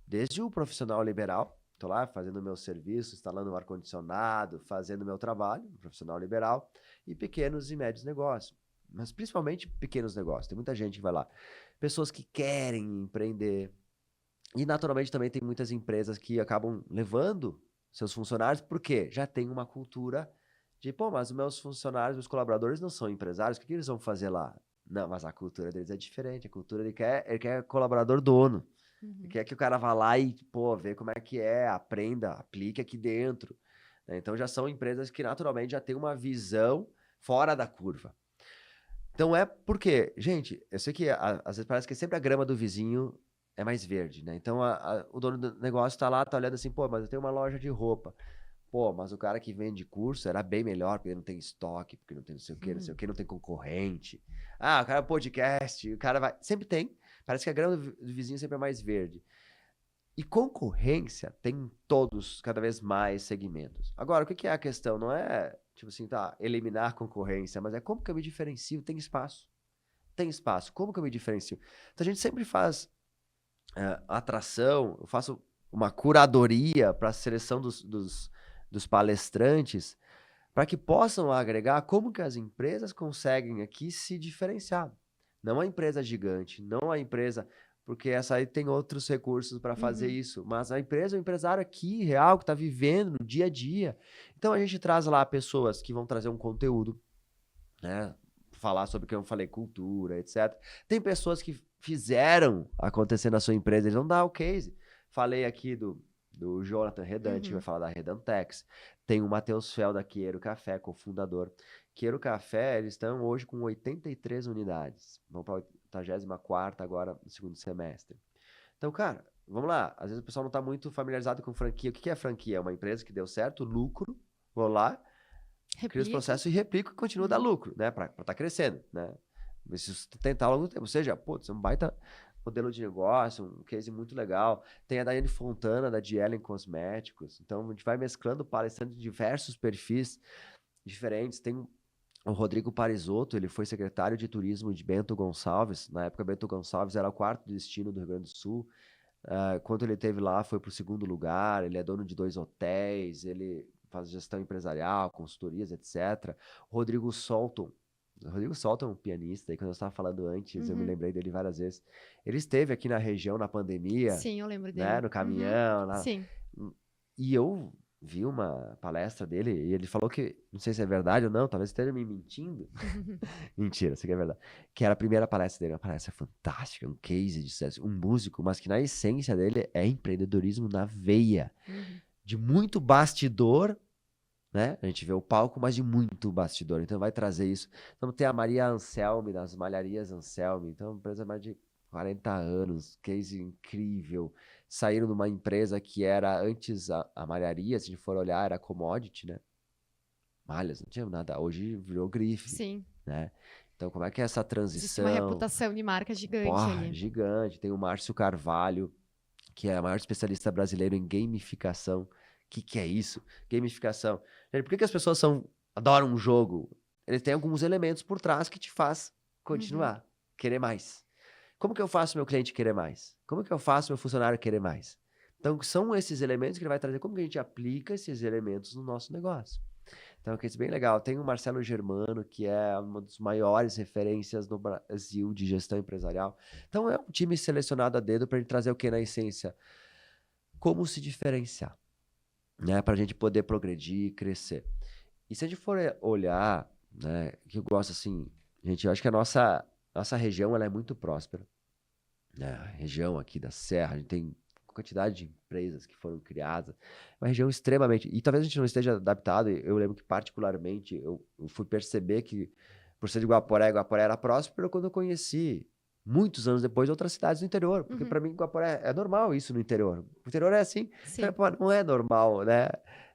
Desde o profissional liberal, estou lá fazendo o meu serviço, instalando um ar-condicionado, fazendo o meu trabalho, profissional liberal, e pequenos e médios negócios. Mas principalmente pequenos negócios. Tem muita gente que vai lá. Pessoas que querem empreender. E naturalmente também tem muitas empresas que acabam levando seus funcionários, porque já tem uma cultura de, mas os meus funcionários, meus colaboradores não são empresários, o que eles vão fazer lá? Não, mas a cultura deles é diferente. A cultura ele quer colaborador dono. Ele quer que o cara vá lá e, vê como é que é, aprenda, aplique aqui dentro. Né? Então já são empresas que naturalmente já têm uma visão fora da curva. Então porque, gente, eu sei que às vezes parece que sempre a grama do vizinho é mais verde, né? Então o dono do negócio tá lá, tá olhando assim, mas eu tenho uma loja de roupa. Mas o cara que vende curso era bem melhor, porque não tem estoque, porque não tem não sei o que, não tem concorrente. O cara é podcast, o cara vai... Sempre tem. Parece que a grama do vizinho sempre é mais verde. E concorrência tem em todos, cada vez mais segmentos. Agora, o que é a questão? Não é, tipo assim, eliminar concorrência, mas é como que eu me diferencio? Tem espaço. Tem espaço. Como que eu me diferencio? Então, a gente sempre faz atração, eu faço uma curadoria para a seleção dos palestrantes, para que possam agregar como que as empresas conseguem aqui se diferenciar. Não a empresa gigante, não a empresa... Porque essa aí tem outros recursos para fazer isso. Mas a empresa, o empresário aqui, real, que está vivendo no dia a dia. Então, a gente traz lá pessoas que vão trazer um conteúdo, né? Falar sobre o que eu falei, cultura, etc. Tem pessoas que fizeram acontecer na sua empresa, eles vão dar o case. Falei aqui do Jonathan Redante, vai falar da Redantex. Tem o Matheus Fel da Queiro Café, cofundador. Queiro Café, eles estão hoje com 83 unidades. Vão para 84ª agora no segundo semestre. Então, cara, vamos lá, às vezes o pessoal não está muito familiarizado com franquia. O que é franquia? É uma empresa que deu certo, lucro, vou lá, crio os Replica. processos e replico e continua a dar lucro, né? Para estar crescendo, né? Se sustentar ao longo do tempo. Ou seja, putz, é um baita modelo de negócio, um case muito legal. Tem a Daiane Fontana, da Dielen Cosméticos. Então, a gente vai mesclando palestrantes de diversos perfis diferentes. Tem o Rodrigo Parisotto, ele foi secretário de turismo de Bento Gonçalves. Na época, Bento Gonçalves era o 4º destino do Rio Grande do Sul. Quando ele esteve lá, foi para o 2º lugar. Ele é dono de 2 hotéis, ele faz gestão empresarial, consultorias, etc. O Rodrigo Solton é um pianista, e quando eu estava falando antes, eu me lembrei dele várias vezes. Ele esteve aqui na região, na pandemia, Sim, eu lembro dele. né, no caminhão. Lá. Sim. E eu vi uma palestra dele, e ele falou que, não sei se é verdade ou não, talvez esteja me mentindo. Mentira, sei que é verdade. Que era a primeira palestra dele, uma palestra fantástica, um case de sucesso, um músico, mas que na essência dele é empreendedorismo na veia. De muito bastidor, né? A gente vê o palco, mas de muito bastidor. Então vai trazer isso. Então tem a Maria Anselmi, das Malharias Anselmi. Então, uma empresa mais de 40 anos, case incrível. Saíram de uma empresa que era antes a malharia, se a gente for olhar, era commodity, né? Malhas, não tinha nada. Hoje virou grife, Sim. né? Então, como é que é essa Existe transição? uma reputação de marca gigante Porra, ali. gigante. Tem o Márcio Carvalho, que é o maior especialista brasileiro em gamificação. O que é isso? Gamificação. Gente, por que as pessoas adoram um jogo? Ele tem alguns elementos por trás que te faz continuar, querer mais. Como que eu faço meu cliente querer mais? Como que eu faço meu funcionário querer mais? Então, são esses elementos que ele vai trazer. Como que a gente aplica esses elementos no nosso negócio? Então, é bem legal. Tem o Marcelo Germano, que é uma das maiores referências no Brasil de gestão empresarial. Então, é um time selecionado a dedo para ele trazer o que na essência? Como se diferenciar, né? Para a gente poder progredir e crescer. E se a gente for olhar, né? Que eu gosto assim, gente, eu acho que a nossa região ela é muito próspera. Né? A região aqui da Serra, a gente tem quantidade de empresas que foram criadas. É uma região extremamente... E talvez a gente não esteja adaptado. Eu lembro que, particularmente, eu fui perceber que, por ser de Guaporé era próspero quando eu conheci, muitos anos depois, outras cidades do interior. Porque, para mim, Guaporé é normal isso no interior. O interior é assim. Sim. Não é normal, né?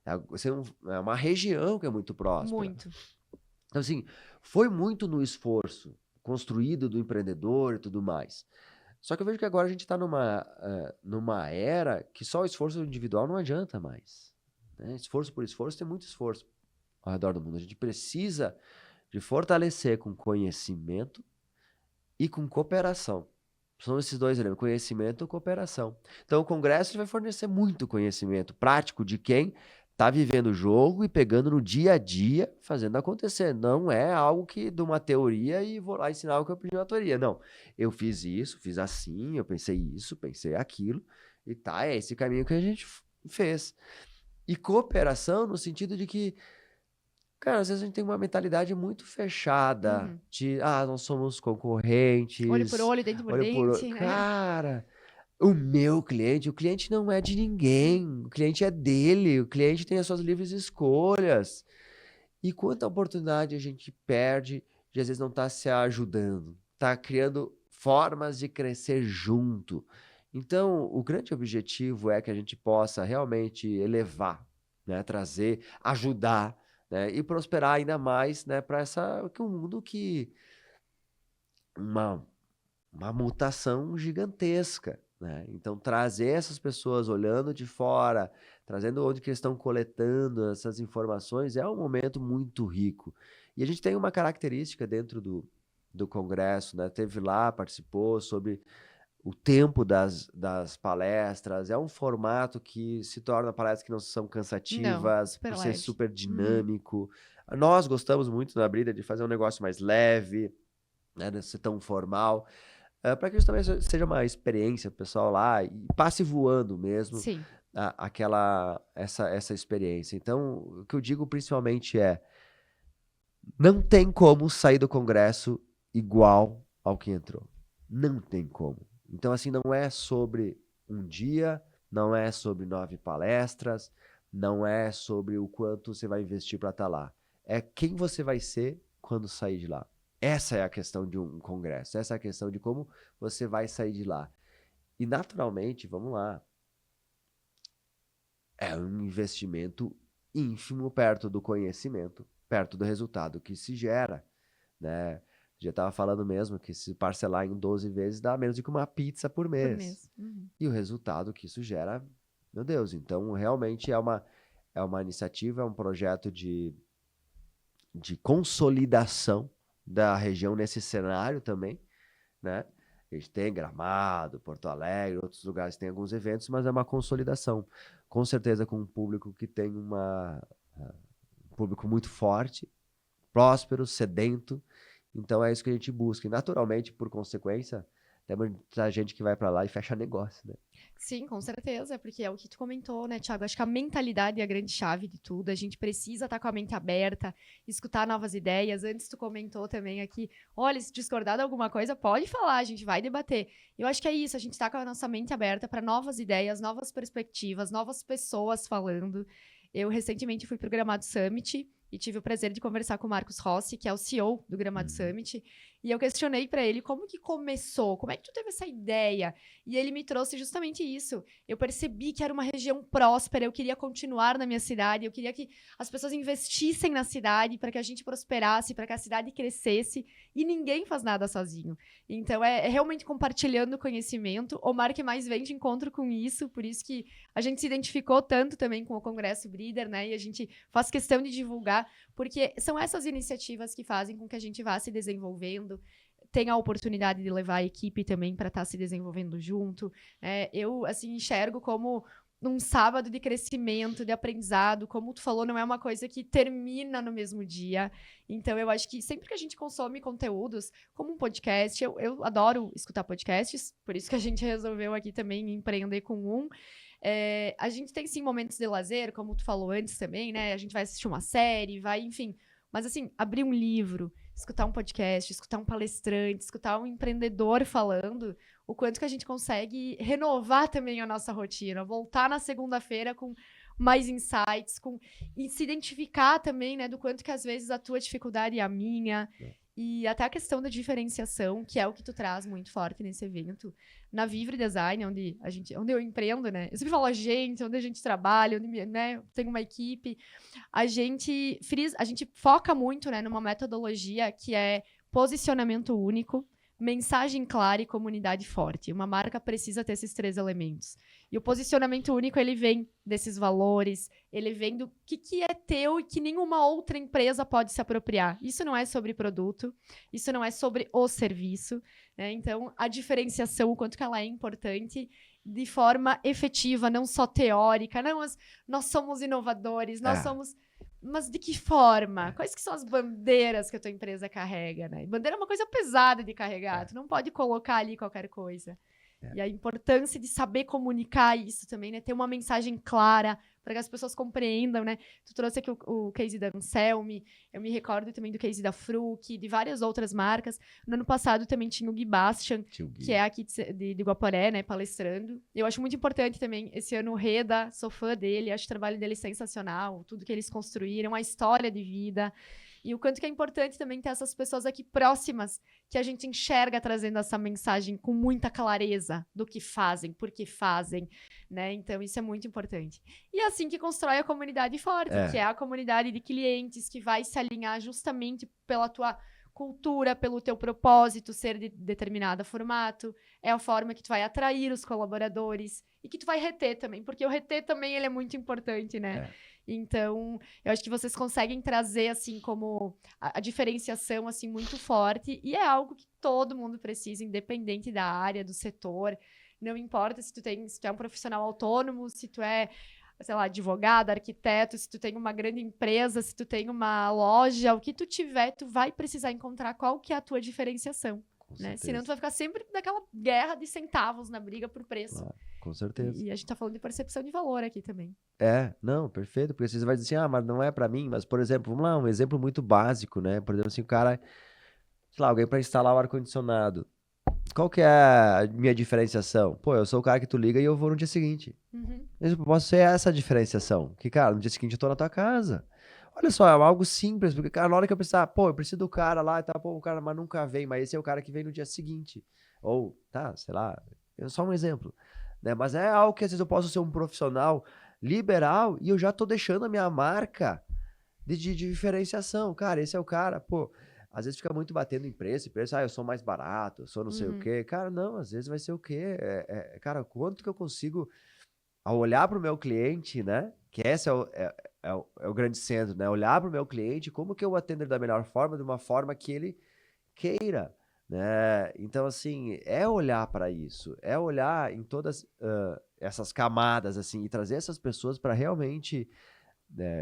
É uma região que é muito próspera. Muito. Então, assim, foi muito no esforço construído do empreendedor e tudo mais. Só que eu vejo que agora a gente está numa era que só o esforço individual não adianta mais. Né? Esforço por esforço, tem muito esforço ao redor do mundo. A gente precisa de fortalecer com conhecimento e com cooperação. São esses dois elementos, conhecimento e cooperação. Então, o Congresso vai fornecer muito conhecimento prático de quem está vivendo o jogo e pegando no dia a dia, fazendo acontecer. Não é algo que de uma teoria e vou lá ensinar o que eu aprendi na teoria. Não, eu fiz isso, fiz assim, eu pensei isso, pensei aquilo, e tá, é esse caminho que a gente fez. E cooperação no sentido de que, cara, às vezes a gente tem uma mentalidade muito fechada de, nós somos concorrentes. Olho por olho, dente por dente. Né? Cara... O cliente não é de ninguém, o cliente é dele, o cliente tem as suas livres escolhas. E quanta oportunidade a gente perde de às vezes não estar se ajudando, tá criando formas de crescer junto. Então, o grande objetivo é que a gente possa realmente elevar, né, trazer, ajudar, né, e prosperar ainda mais, né, para um mundo que uma mutação gigantesca. Né? Então, trazer essas pessoas olhando de fora, trazendo onde que eles estão coletando essas informações, é um momento muito rico. E a gente tem uma característica dentro do Congresso, né? Teve lá, participou sobre o tempo das palestras, é um formato que se torna palestras que não são cansativas, por ser super dinâmico. Nós gostamos muito na Brida de fazer um negócio mais leve, né? Não ser tão formal. Para que isso também seja uma experiência pro pessoal lá e passe voando mesmo. Sim. Essa experiência. Então, o que eu digo principalmente é: não tem como sair do Congresso igual ao que entrou. Não tem como. Então, assim, não é sobre um dia, não é sobre 9 palestras, não é sobre o quanto você vai investir para estar lá. É quem você vai ser quando sair de lá. Essa é a questão de um congresso, essa é a questão de como você vai sair de lá. E naturalmente, vamos lá, é um investimento ínfimo perto do conhecimento, perto do resultado que se gera, né? Já estava falando mesmo que se parcelar em 12 vezes dá menos do que uma pizza por Por mês. mês. Uhum. E o resultado que isso gera, meu Deus, então realmente é uma iniciativa, é um projeto de consolidação da região nesse cenário também, né? A gente tem Gramado, Porto Alegre, outros lugares tem alguns eventos, mas é uma consolidação. Com certeza com um público que tem um público muito forte, próspero, sedento. Então é isso que a gente busca. E naturalmente, por consequência, tem muita gente que vai para lá e fecha negócio, né? Sim, com certeza, porque é o que tu comentou, né, Thiago? Acho que a mentalidade é a grande chave de tudo. A gente precisa estar com a mente aberta, escutar novas ideias. Antes tu comentou também aqui, olha, se discordar de alguma coisa, pode falar, a gente vai debater. Eu acho que é isso, a gente está com a nossa mente aberta para novas ideias, novas perspectivas, novas pessoas falando. Eu recentemente fui para o Gramado Summit e tive o prazer de conversar com o Marcos Rossi, que é o CEO do Gramado Summit, e eu questionei para ele como que começou, como é que tu teve essa ideia? E ele me trouxe justamente isso. Eu percebi que era uma região próspera, eu queria continuar na minha cidade, eu queria que as pessoas investissem na cidade para que a gente prosperasse, para que a cidade crescesse, e ninguém faz nada sozinho. Então é realmente compartilhando conhecimento. O Mar que mais vem de encontro com isso, por isso que a gente se identificou tanto também com o Congresso Breeder, né? E a gente faz questão de divulgar, porque são essas iniciativas que fazem com que a gente vá se desenvolvendo, tenha a oportunidade de levar a equipe também para estar se desenvolvendo junto. Eu, assim, enxergo como um sábado de crescimento, de aprendizado. Como tu falou, não é uma coisa que termina no mesmo dia. Então, eu acho que sempre que a gente consome conteúdos, como um podcast, eu adoro escutar podcasts, por isso que a gente resolveu aqui também empreender com um. A gente tem, sim, momentos de lazer, como tu falou antes também, né? A gente vai assistir uma série, vai, enfim. Mas, assim, abrir um livro, escutar um podcast, escutar um palestrante, escutar um empreendedor falando, o quanto que a gente consegue renovar também a nossa rotina, voltar na segunda-feira com mais insights, e se identificar também, né, do quanto que às vezes a tua dificuldade é a minha. E até a questão da diferenciação, que é o que tu traz muito forte nesse evento. Na Vivre Design, onde eu empreendo, né? Eu sempre falo a gente, onde a gente trabalha, onde, né, tem uma equipe. A gente foca muito, né, numa metodologia que é posicionamento único, mensagem clara e comunidade forte. Uma marca precisa ter esses 3 elementos. E o posicionamento único, ele vem desses valores, ele vem do que é teu e que nenhuma outra empresa pode se apropriar. Isso não é sobre produto, isso não é sobre o serviço, né? Então, a diferenciação, o quanto que ela é importante de forma efetiva, não só teórica. Não, nós somos inovadores, nós somos... Mas de que forma? Quais que são as bandeiras que a tua empresa carrega, né? Bandeira é uma coisa pesada de carregar. Tu não pode colocar ali qualquer coisa. E a importância de saber comunicar isso também, né? Ter uma mensagem clara para que as pessoas compreendam, né? Tu trouxe aqui o case da Anselme, eu me recordo também do case da Fruc, de várias outras marcas. No ano passado também tinha o Gui Bastian, que é aqui de Guaporé, né? Palestrando. Eu acho muito importante também, esse ano o Reda, sou fã dele, acho o trabalho dele sensacional, tudo que eles construíram, a história de vida. E o quanto que é importante também ter essas pessoas aqui próximas, que a gente enxerga trazendo essa mensagem com muita clareza do que fazem, por que fazem, né? Então, isso é muito importante. E é assim que constrói a comunidade forte, que é a comunidade de clientes que vai se alinhar justamente pela tua cultura, pelo teu propósito ser de determinado formato. É a forma que tu vai atrair os colaboradores e que tu vai reter também, porque o reter também ele é muito importante, né? Então, eu acho que vocês conseguem trazer, assim, como a diferenciação, assim, muito forte. E é algo que todo mundo precisa, independente da área, do setor. Não importa se tu é um profissional autônomo, se tu é, sei lá, advogado, arquiteto, se tu tem uma grande empresa, se tu tem uma loja, o que tu tiver, tu vai precisar encontrar qual que é a tua diferenciação. Né? Senão tu vai ficar sempre naquela guerra de centavos na briga por preço. Claro, com certeza. E a gente tá falando de percepção de valor aqui também. Não, perfeito, porque você vai dizer assim, mas não é pra mim, mas, por exemplo, vamos lá, um exemplo muito básico, né? Por exemplo, assim, o cara, sei lá, alguém pra instalar o ar-condicionado. Qual que é a minha diferenciação? Pô, eu sou o cara que tu liga e eu vou no dia seguinte. Eu posso ser essa diferenciação, que, cara, no dia seguinte eu tô na tua casa. Olha só, é algo simples, porque, cara, na hora que eu precisar, eu preciso do cara lá e tal, o cara, mas nunca vem, mas esse é o cara que vem no dia seguinte. Ou, sei lá, É só um exemplo, né? Mas é algo que às vezes eu posso ser um profissional liberal e eu já tô deixando a minha marca de diferenciação. Cara, esse é o cara, pô. Às vezes fica muito batendo em preço, eu sou mais barato, eu sou não sei o quê. Cara, não, às vezes vai ser o quê? Cara, quanto que eu consigo, ao olhar para o meu cliente, né? Que esse é o grande centro, né? Olhar para o meu cliente, como que eu atendo ele da melhor forma, de uma forma que ele queira, né? Então, assim, é olhar para isso, é olhar em todas essas camadas, assim, e trazer essas pessoas para realmente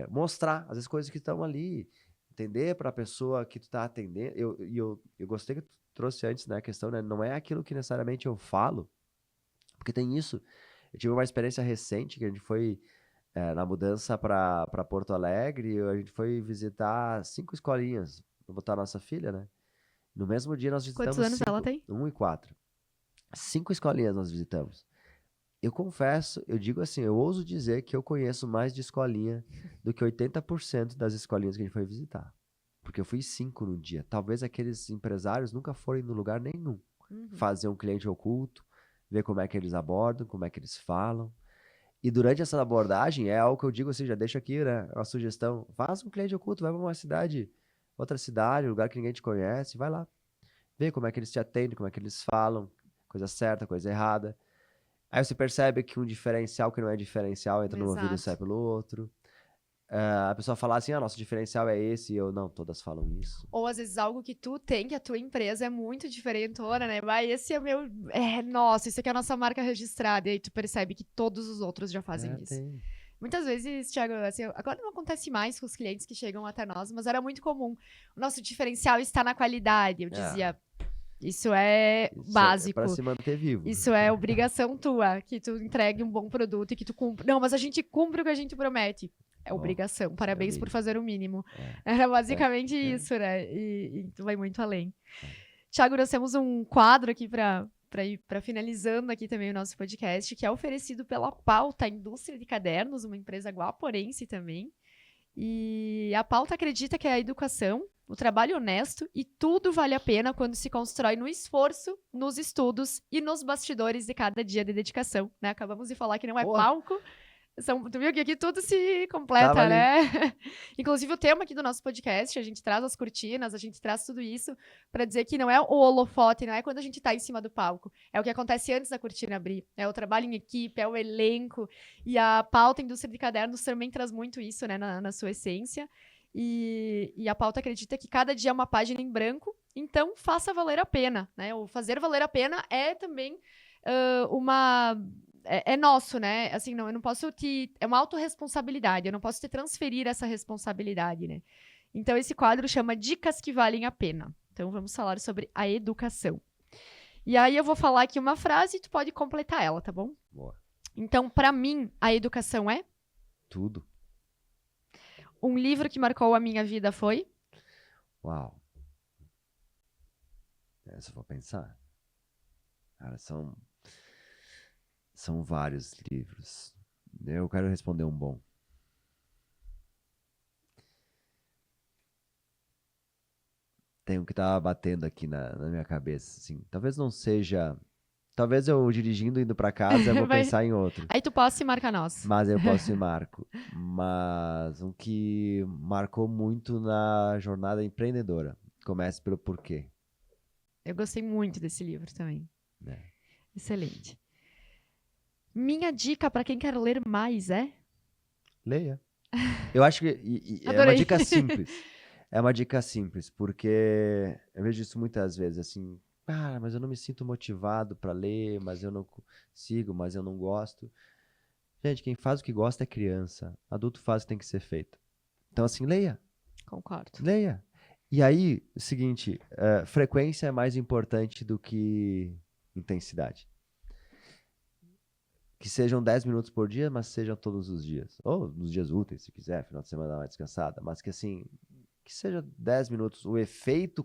mostrar as coisas que estão ali, entender para a pessoa que tu tá atendendo. Eu gostei que tu trouxe antes, né, a questão, né, não é aquilo que necessariamente eu falo, porque tem isso. Eu tive uma experiência recente que a gente foi na mudança para Porto Alegre, a gente foi visitar 5 escolinhas, para botar a nossa filha, né? No mesmo dia nós visitamos Quantos anos ela tem? 1 e 4. 5 escolinhas nós visitamos. Eu confesso, eu digo assim, eu ouso dizer que eu conheço mais de escolinha do que 80% das escolinhas que a gente foi visitar. Porque eu fui 5 no dia. Talvez aqueles empresários nunca forem no lugar nenhum. Fazer um cliente oculto, ver como é que eles abordam, como é que eles falam. E durante essa abordagem, é algo que eu digo assim, já deixo aqui, né, uma sugestão. Faça um cliente oculto, vai para uma cidade, outra cidade, um lugar que ninguém te conhece, vai lá. Vê como é que eles te atendem, como é que eles falam, coisa certa, coisa errada. Aí você percebe que um diferencial que não é diferencial entra no ouvido e sai pelo outro. A pessoa fala assim, nosso diferencial é esse, e eu, não, todas falam isso. Ou às vezes algo que tu tem, que a tua empresa é muito diferentona, né? Vai, esse é o meu. Nossa, isso aqui é a nossa marca registrada. E aí tu percebe que todos os outros já fazem isso. Tem. Muitas vezes, Thiago, assim, agora não acontece mais com os clientes que chegam até nós, mas era muito comum. O nosso diferencial está na qualidade. Eu dizia, isso é Isso básico. é para se manter vivo. Isso é obrigação tua, que tu entregue um bom produto e que tu cumpra. Não, mas a gente cumpre o que a gente promete. É obrigação. Parabéns por fazer o mínimo. Era basicamente isso, né? E tu vai muito além. Thiago, nós temos um quadro aqui para ir finalizando aqui também o nosso podcast, que é oferecido pela Pauta Indústria de Cadernos, uma empresa guaporense também. E a Pauta acredita que a educação, o trabalho honesto e tudo vale a pena quando se constrói no esforço, nos estudos e nos bastidores de cada dia de dedicação, né? Acabamos de falar que não é palco. Tu viu que aqui tudo se completa, né? Inclusive o tema aqui do nosso podcast, a gente traz as cortinas, a gente traz tudo isso para dizer que não é o holofote, não é quando a gente tá em cima do palco. É o que acontece antes da cortina abrir. É o trabalho em equipe, é o elenco. E a Pauta Indústria de Cadernos também traz muito isso, né, na sua essência. E a Pauta acredita que cada dia é uma página em branco, então faça valer a pena, né? O fazer valer a pena é também é nosso, né? Assim, não, eu não posso é uma autorresponsabilidade, eu não posso te transferir essa responsabilidade, né? Então, esse quadro chama Dicas que Valem a Pena. Então, vamos falar sobre a educação. E aí, eu vou falar aqui uma frase e tu pode completar ela, tá bom? Boa. Então, pra mim, a educação é? Tudo. Um livro que marcou a minha vida foi? Uau. Se eu for pensar. Cara, são vários livros. Eu quero responder um bom. Tem um que tá batendo aqui na minha cabeça, assim. Talvez não seja... Talvez eu dirigindo, indo pra casa, eu vou pensar em outro. Aí tu possa e marca nós. Mas eu posso e marco. Mas um que marcou muito na jornada empreendedora. Comece pelo porquê. Eu gostei muito desse livro também. Excelente. Minha dica para quem quer ler mais é? Leia. Eu acho que é uma dica simples. É uma dica simples, porque eu vejo isso muitas vezes, assim, mas eu não me sinto motivado para ler, mas eu não consigo, mas eu não gosto. Gente, quem faz o que gosta é criança. Adulto faz o que tem que ser feito. Então, assim, leia. Concordo. Leia. E aí, o seguinte, frequência é mais importante do que intensidade. Que sejam 10 minutos por dia, mas sejam todos os dias. Ou nos dias úteis, se quiser, final de semana dar uma descansada. Mas que assim, que seja 10 minutos. O efeito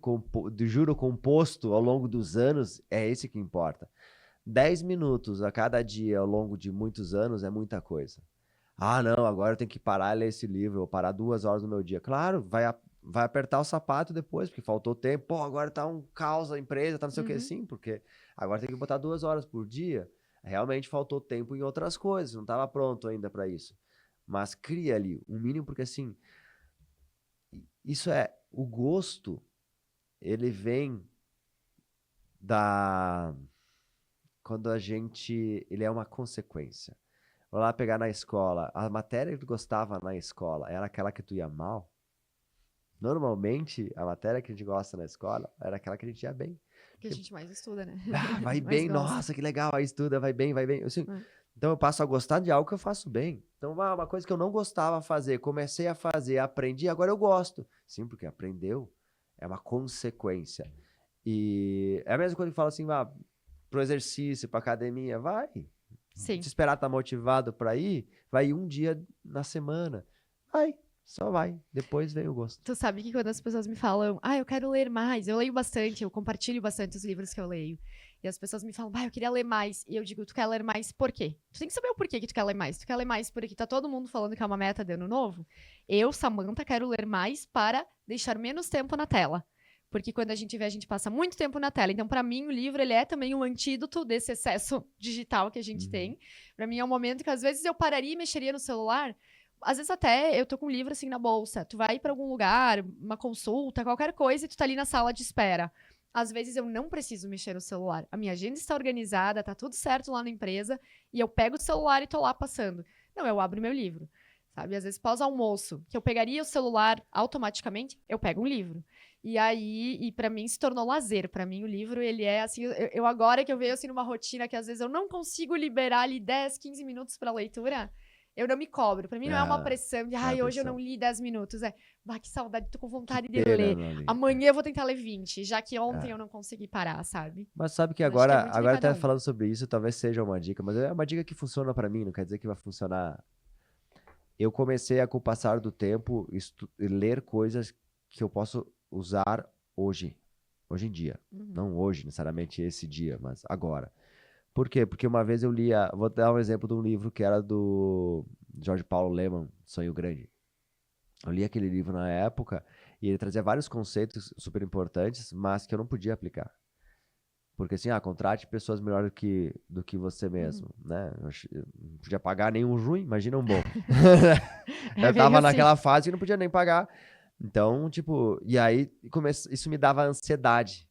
do juro composto ao longo dos anos é esse que importa. 10 minutos a cada dia ao longo de muitos anos é muita coisa. Não, agora eu tenho que parar e ler esse livro, ou parar 2 horas no meu dia. Claro, vai apertar o sapato depois, porque faltou tempo. Pô, agora tá um caos a empresa, tá não sei o que. Uhum. Sim, porque agora tem que botar 2 horas por dia. Realmente faltou tempo em outras coisas, não estava pronto ainda para isso. Mas cria ali um mínimo, porque assim, isso é, o gosto, ele vem quando ele é uma consequência. Vou lá pegar na escola, a matéria que tu gostava na escola era aquela que tu ia mal? Normalmente, a matéria que a gente gosta na escola era aquela que a gente ia bem. Que a gente mais estuda, né? Vai Mais bem, gosta. nossa, que legal, aí estuda, vai bem, vai bem. Assim, então eu passo a gostar de algo que eu faço bem. Então, uma coisa que eu não gostava de fazer, comecei a fazer, aprendi, agora eu gosto. Sim, porque aprendeu, é uma consequência. E é a mesma coisa que fala assim, vá pro exercício, pra academia, vai. Sim. Se esperar estar motivado para ir, vai um dia na semana. Vai, só vai. Depois vem o gosto. Tu sabe que quando as pessoas me falam, eu quero ler mais, eu leio bastante, eu compartilho bastante os livros que eu leio. E as pessoas me falam, eu queria ler mais. E eu digo, tu quer ler mais por quê? Tu tem que saber o porquê que tu quer ler mais. Tu quer ler mais porque tá todo mundo falando que é uma meta de ano novo? Eu, Samantha, quero ler mais para deixar menos tempo na tela. Porque quando a gente vê, a gente passa muito tempo na tela. Então, para mim, o livro ele é também um antídoto desse excesso digital que a gente tem. Para mim, é um momento que, às vezes, eu pararia e mexeria no celular. Às vezes, até, eu tô com um livro, assim, na bolsa. Tu vai para algum lugar, uma consulta, qualquer coisa, e tu tá ali na sala de espera. Às vezes, eu não preciso mexer no celular. A minha agenda está organizada, tá tudo certo lá na empresa, e eu pego o celular e tô lá passando. Não, eu abro meu livro, sabe? Às vezes, pós-almoço, que eu pegaria o celular automaticamente, eu pego um livro. E aí, para mim, se tornou lazer. Para mim, o livro, ele é assim, eu agora que eu vejo assim numa rotina que às vezes eu não consigo liberar ali 10, 15 minutos para leitura, eu não me cobro. Para mim não é uma pressão de, hoje eu não li 10 minutos. Que saudade, tô com vontade de ler. Amanhã eu vou tentar ler 20, já que ontem eu não consegui parar, sabe? Mas sabe que Acho que é agora, muito de agora cada até um. falando sobre isso, talvez seja uma dica, mas é uma dica que funciona para mim, não quer dizer que vai funcionar. Eu comecei a, com o passar do tempo, ler coisas que eu posso usar hoje em dia. Não hoje, necessariamente esse dia, mas agora. Por quê? Porque uma vez eu vou dar um exemplo de um livro que era do Jorge Paulo Lemann, Sonho Grande. Eu li aquele livro na época e ele trazia vários conceitos super importantes, mas que eu não podia aplicar. Porque assim, contrate pessoas melhores do que você mesmo, né? Eu não podia pagar nenhum ruim, imagina um bom. Eu tava naquela fase que não podia nem pagar. Então, tipo, e aí isso me dava ansiedade.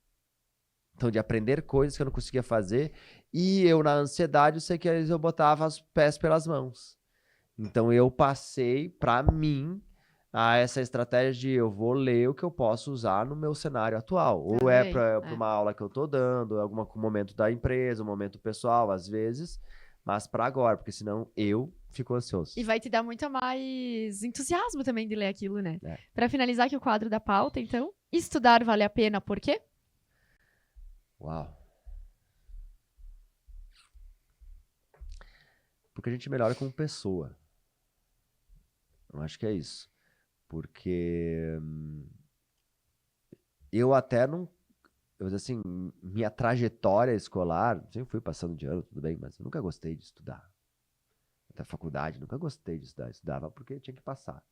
Então, de aprender coisas que eu não conseguia fazer. E eu, na ansiedade, eu sei que às vezes eu botava os pés pelas mãos. Então, eu passei, pra mim, a essa estratégia de eu vou ler o que eu posso usar no meu cenário atual. Ou é para uma aula que eu tô dando, algum momento da empresa, um momento pessoal, às vezes. Mas para agora, porque senão eu fico ansioso. E vai te dar muito mais entusiasmo também de ler aquilo, né? É. Para finalizar aqui o quadro da pauta, então, estudar vale a pena, por quê? Uau. Porque a gente melhora como pessoa. Eu acho que é isso. Porque eu até não... assim, minha trajetória escolar, sempre fui passando de ano, tudo bem, mas eu nunca gostei de estudar. Até a faculdade, nunca gostei de estudar. Estudava porque tinha que passar.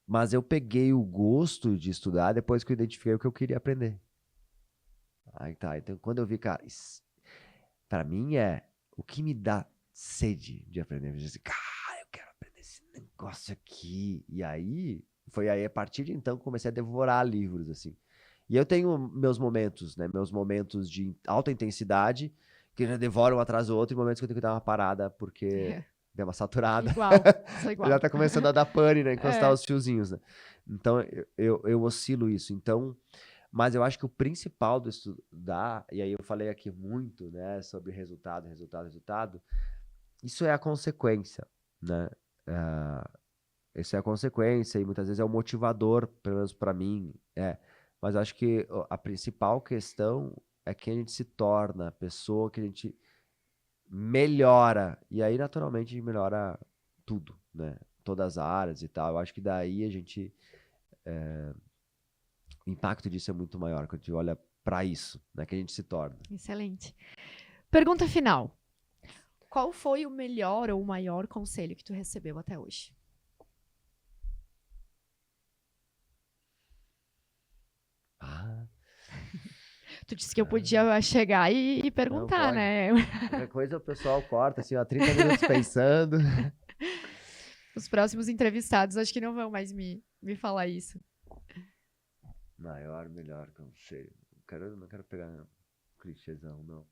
Mas eu peguei o gosto de estudar depois que eu identifiquei o que eu queria aprender. Aí tá, então quando eu vi, cara, pra mim o que me dá sede de aprender. Eu disse, cara, eu quero aprender esse negócio aqui. E aí, foi aí a partir de então que comecei a devorar livros, assim. E eu tenho meus momentos, né? Meus momentos de alta intensidade, que já devoram um atrás do outro, e momentos que eu tenho que dar uma parada, porque deu uma saturada. Sou igual. Já tá começando a dar pane, né? Encostar os fiozinhos, né? Então, eu oscilo isso. Então, mas eu acho que o principal do estudar, e aí eu falei aqui muito, né? Sobre resultado. Isso é a consequência, né? Isso é a consequência, e muitas vezes é o motivador, pelo menos pra mim, Mas eu acho que a principal questão é que a gente se torna a pessoa que a gente melhora. E aí, naturalmente, a gente melhora tudo, né? Todas as áreas e tal. Eu acho que daí a gente... o impacto disso é muito maior, quando a gente olha para isso, né? Que a gente se torna. Excelente. Pergunta final. Qual foi o melhor ou o maior conselho que tu recebeu até hoje? Tu disse que eu podia chegar e perguntar, pode. né? Qualquer coisa o pessoal corta, assim, ó, 30 minutos pensando. Os próximos entrevistados acho que não vão mais me falar isso. Maior, melhor conselho. Não quero pegar clichêzão, não.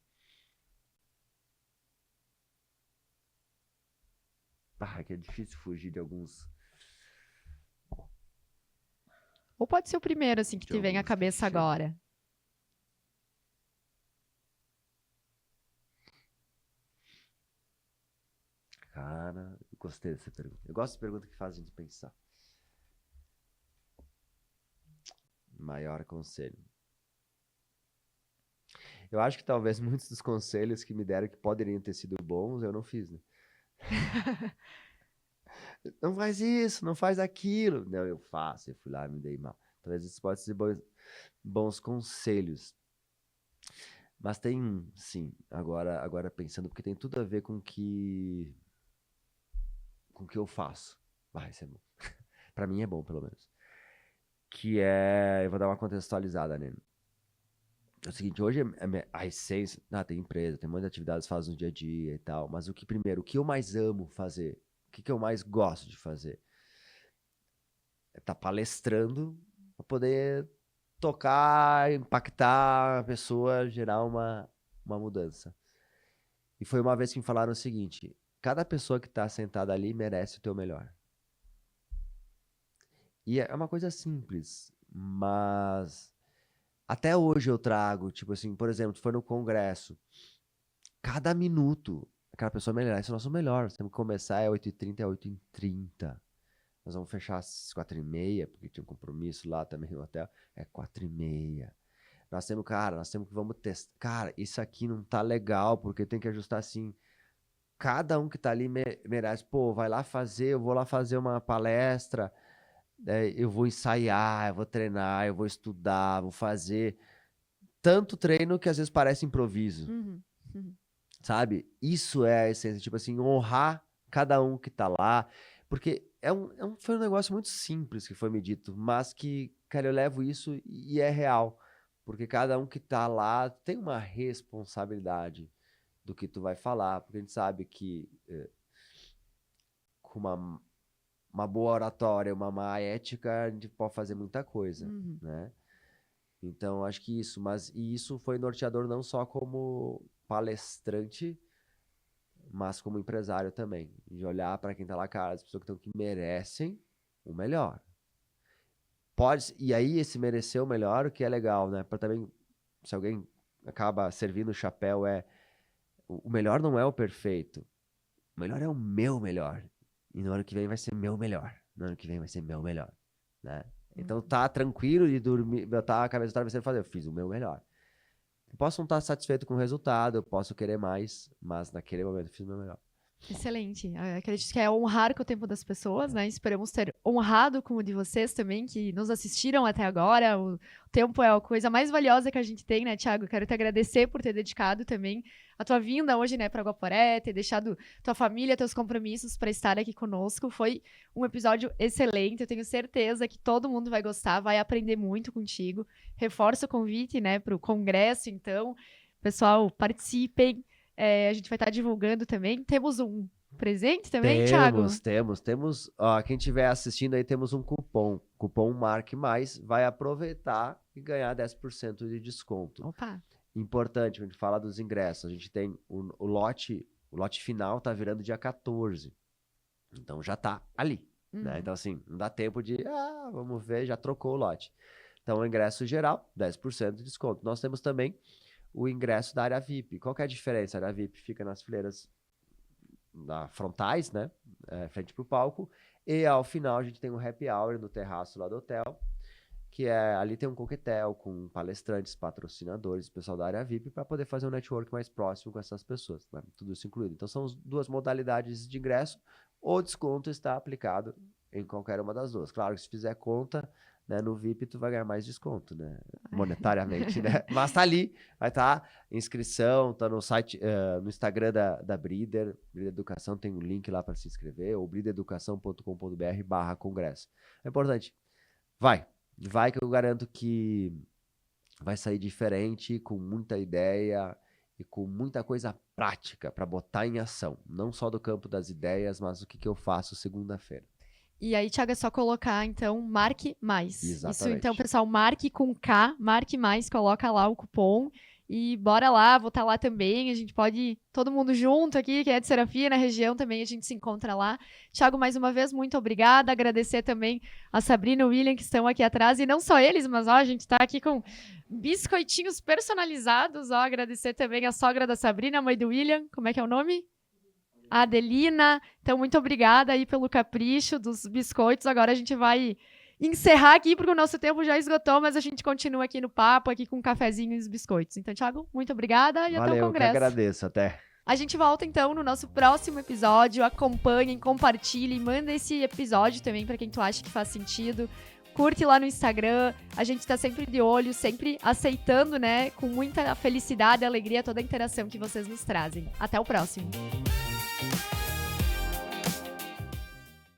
Ah, que é difícil fugir de alguns... Ou pode ser o primeiro, assim, que De te vem à alguns cabeça clichês. agora. Cara, eu gostei dessa pergunta. Eu gosto de pergunta que faz a gente pensar. Maior conselho. Eu acho que talvez muitos dos conselhos que me deram que poderiam ter sido bons, eu não fiz, né? Não faz isso, não faz aquilo. Não, eu faço, eu fui lá e me dei mal. Talvez isso pode ser bons conselhos. Mas tem, sim, agora pensando, porque tem tudo a ver com o que eu faço. Vai, isso é bom. Pra mim é bom, pelo menos. Que é, eu vou dar uma contextualizada nele. É o seguinte, hoje a essência, tem empresa, tem muitas atividades que faz no dia a dia e tal, mas o que eu mais amo fazer, o que eu mais gosto de fazer, é estar palestrando para poder tocar, impactar a pessoa, gerar uma mudança. E foi uma vez que me falaram o seguinte, cada pessoa que está sentada ali merece o teu melhor. E é uma coisa simples, mas até hoje eu trago, tipo assim, por exemplo, tu foi no congresso, cada minuto, aquela pessoa merece o nosso melhor. Nós temos que começar, é 8h30, é 8h30. Nós vamos fechar às 4h30, porque tinha um compromisso lá também no hotel, é 4h30. Nós temos que vamos testar. Cara, isso aqui não tá legal, porque tem que ajustar assim. Cada um que tá ali merece, pô, eu vou lá fazer uma palestra, eu vou ensaiar, eu vou treinar, eu vou estudar, vou fazer tanto treino que às vezes parece improviso, sabe? Isso é a essência, tipo assim, honrar cada um que tá lá, porque foi um negócio muito simples que foi me dito, mas que, cara, eu levo isso e é real, porque cada um que tá lá tem uma responsabilidade do que tu vai falar, porque a gente sabe que com uma boa oratória, uma má ética, a gente pode fazer muita coisa, né? Então, acho que isso foi norteador não só como palestrante, mas como empresário também. De olhar para quem tá lá, cara, as pessoas que merecem o melhor. E aí, esse merecer o melhor, o que é legal, né? Para também, se alguém acaba servindo o chapéu, o melhor não é o perfeito. O melhor é o meu melhor. E no ano que vem vai ser meu melhor. No ano que vem vai ser meu melhor, né? Então tá tranquilo de dormir, botar a cabeça no travesseiro e fazer, eu fiz o meu melhor. Eu posso não estar satisfeito com o resultado, eu posso querer mais, mas naquele momento eu fiz o meu melhor. Excelente. Acredito que é honrar com o tempo das pessoas, né? Esperamos ter honrado com o de vocês também, que nos assistiram até agora. O tempo é a coisa mais valiosa que a gente tem, né, Thiago? Quero te agradecer por ter dedicado também a tua vinda hoje, né, para Guaporé, ter deixado tua família, teus compromissos para estar aqui conosco. Foi um episódio excelente. Eu tenho certeza que todo mundo vai gostar, vai aprender muito contigo. Reforço o convite, né, para o congresso, então. Pessoal, participem. A gente vai estar divulgando também. Temos um presente também, Thiago? Temos. Ó, quem estiver assistindo aí, temos um cupom. Cupom Marque Mais. Vai aproveitar e ganhar 10% de desconto. Opa! Importante, a gente fala dos ingressos. A gente tem o lote final tá virando dia 14. Então já tá ali. Né? Então assim, não dá tempo de, vamos ver, já trocou o lote. Então o ingresso geral, 10% de desconto. Nós temos também o ingresso da área VIP. Qual que é a diferença? A área VIP fica nas fileiras frontais, né? Frente pro palco. E ao final a gente tem um happy hour no terraço lá do hotel, que ali tem um coquetel com palestrantes, patrocinadores, pessoal da área VIP, para poder fazer um network mais próximo com essas pessoas, né? Tudo isso incluído. Então são as duas modalidades de ingresso. O desconto está aplicado em qualquer uma das duas. Claro que se fizer conta, né, no VIP tu vai ganhar mais desconto, né? Monetariamente, né? Mas tá ali, vai estar inscrição, tá no site, no Instagram da Breeder Educação, tem um link lá para se inscrever, ou breedereducação.com.br/congresso. É importante. Vai que eu garanto que vai sair diferente, com muita ideia e com muita coisa prática para botar em ação. Não só do campo das ideias, mas o que eu faço segunda-feira. E aí, Thiago, é só colocar, então, Marque Mais. Isso, Exatamente. então, pessoal, Marque com K, Marque Mais, coloca lá o cupom e bora lá, vou estar lá também, a gente pode ir todo mundo junto aqui, quem é de Serafina, região também, a gente se encontra lá. Thiago, mais uma vez, muito obrigada, agradecer também a Sabrina e o William que estão aqui atrás, e não só eles, mas ó, a gente tá aqui com biscoitinhos personalizados, ó, agradecer também a sogra da Sabrina, a mãe do William, como é que é o nome? A Adelina. Então, muito obrigada aí pelo capricho dos biscoitos. Agora a gente vai encerrar aqui, porque o nosso tempo já esgotou, mas a gente continua aqui no papo, aqui com um cafezinho e os biscoitos. Então, Thiago, muito obrigada e até o Valeu, que congresso. agradeço. Até. A gente volta, então, no nosso próximo episódio. Acompanhem, compartilhem, manda esse episódio também para quem tu acha que faz sentido. Curte lá no Instagram, a gente tá sempre de olho, sempre aceitando, né, com muita felicidade e alegria toda a interação que vocês nos trazem. Até o próximo!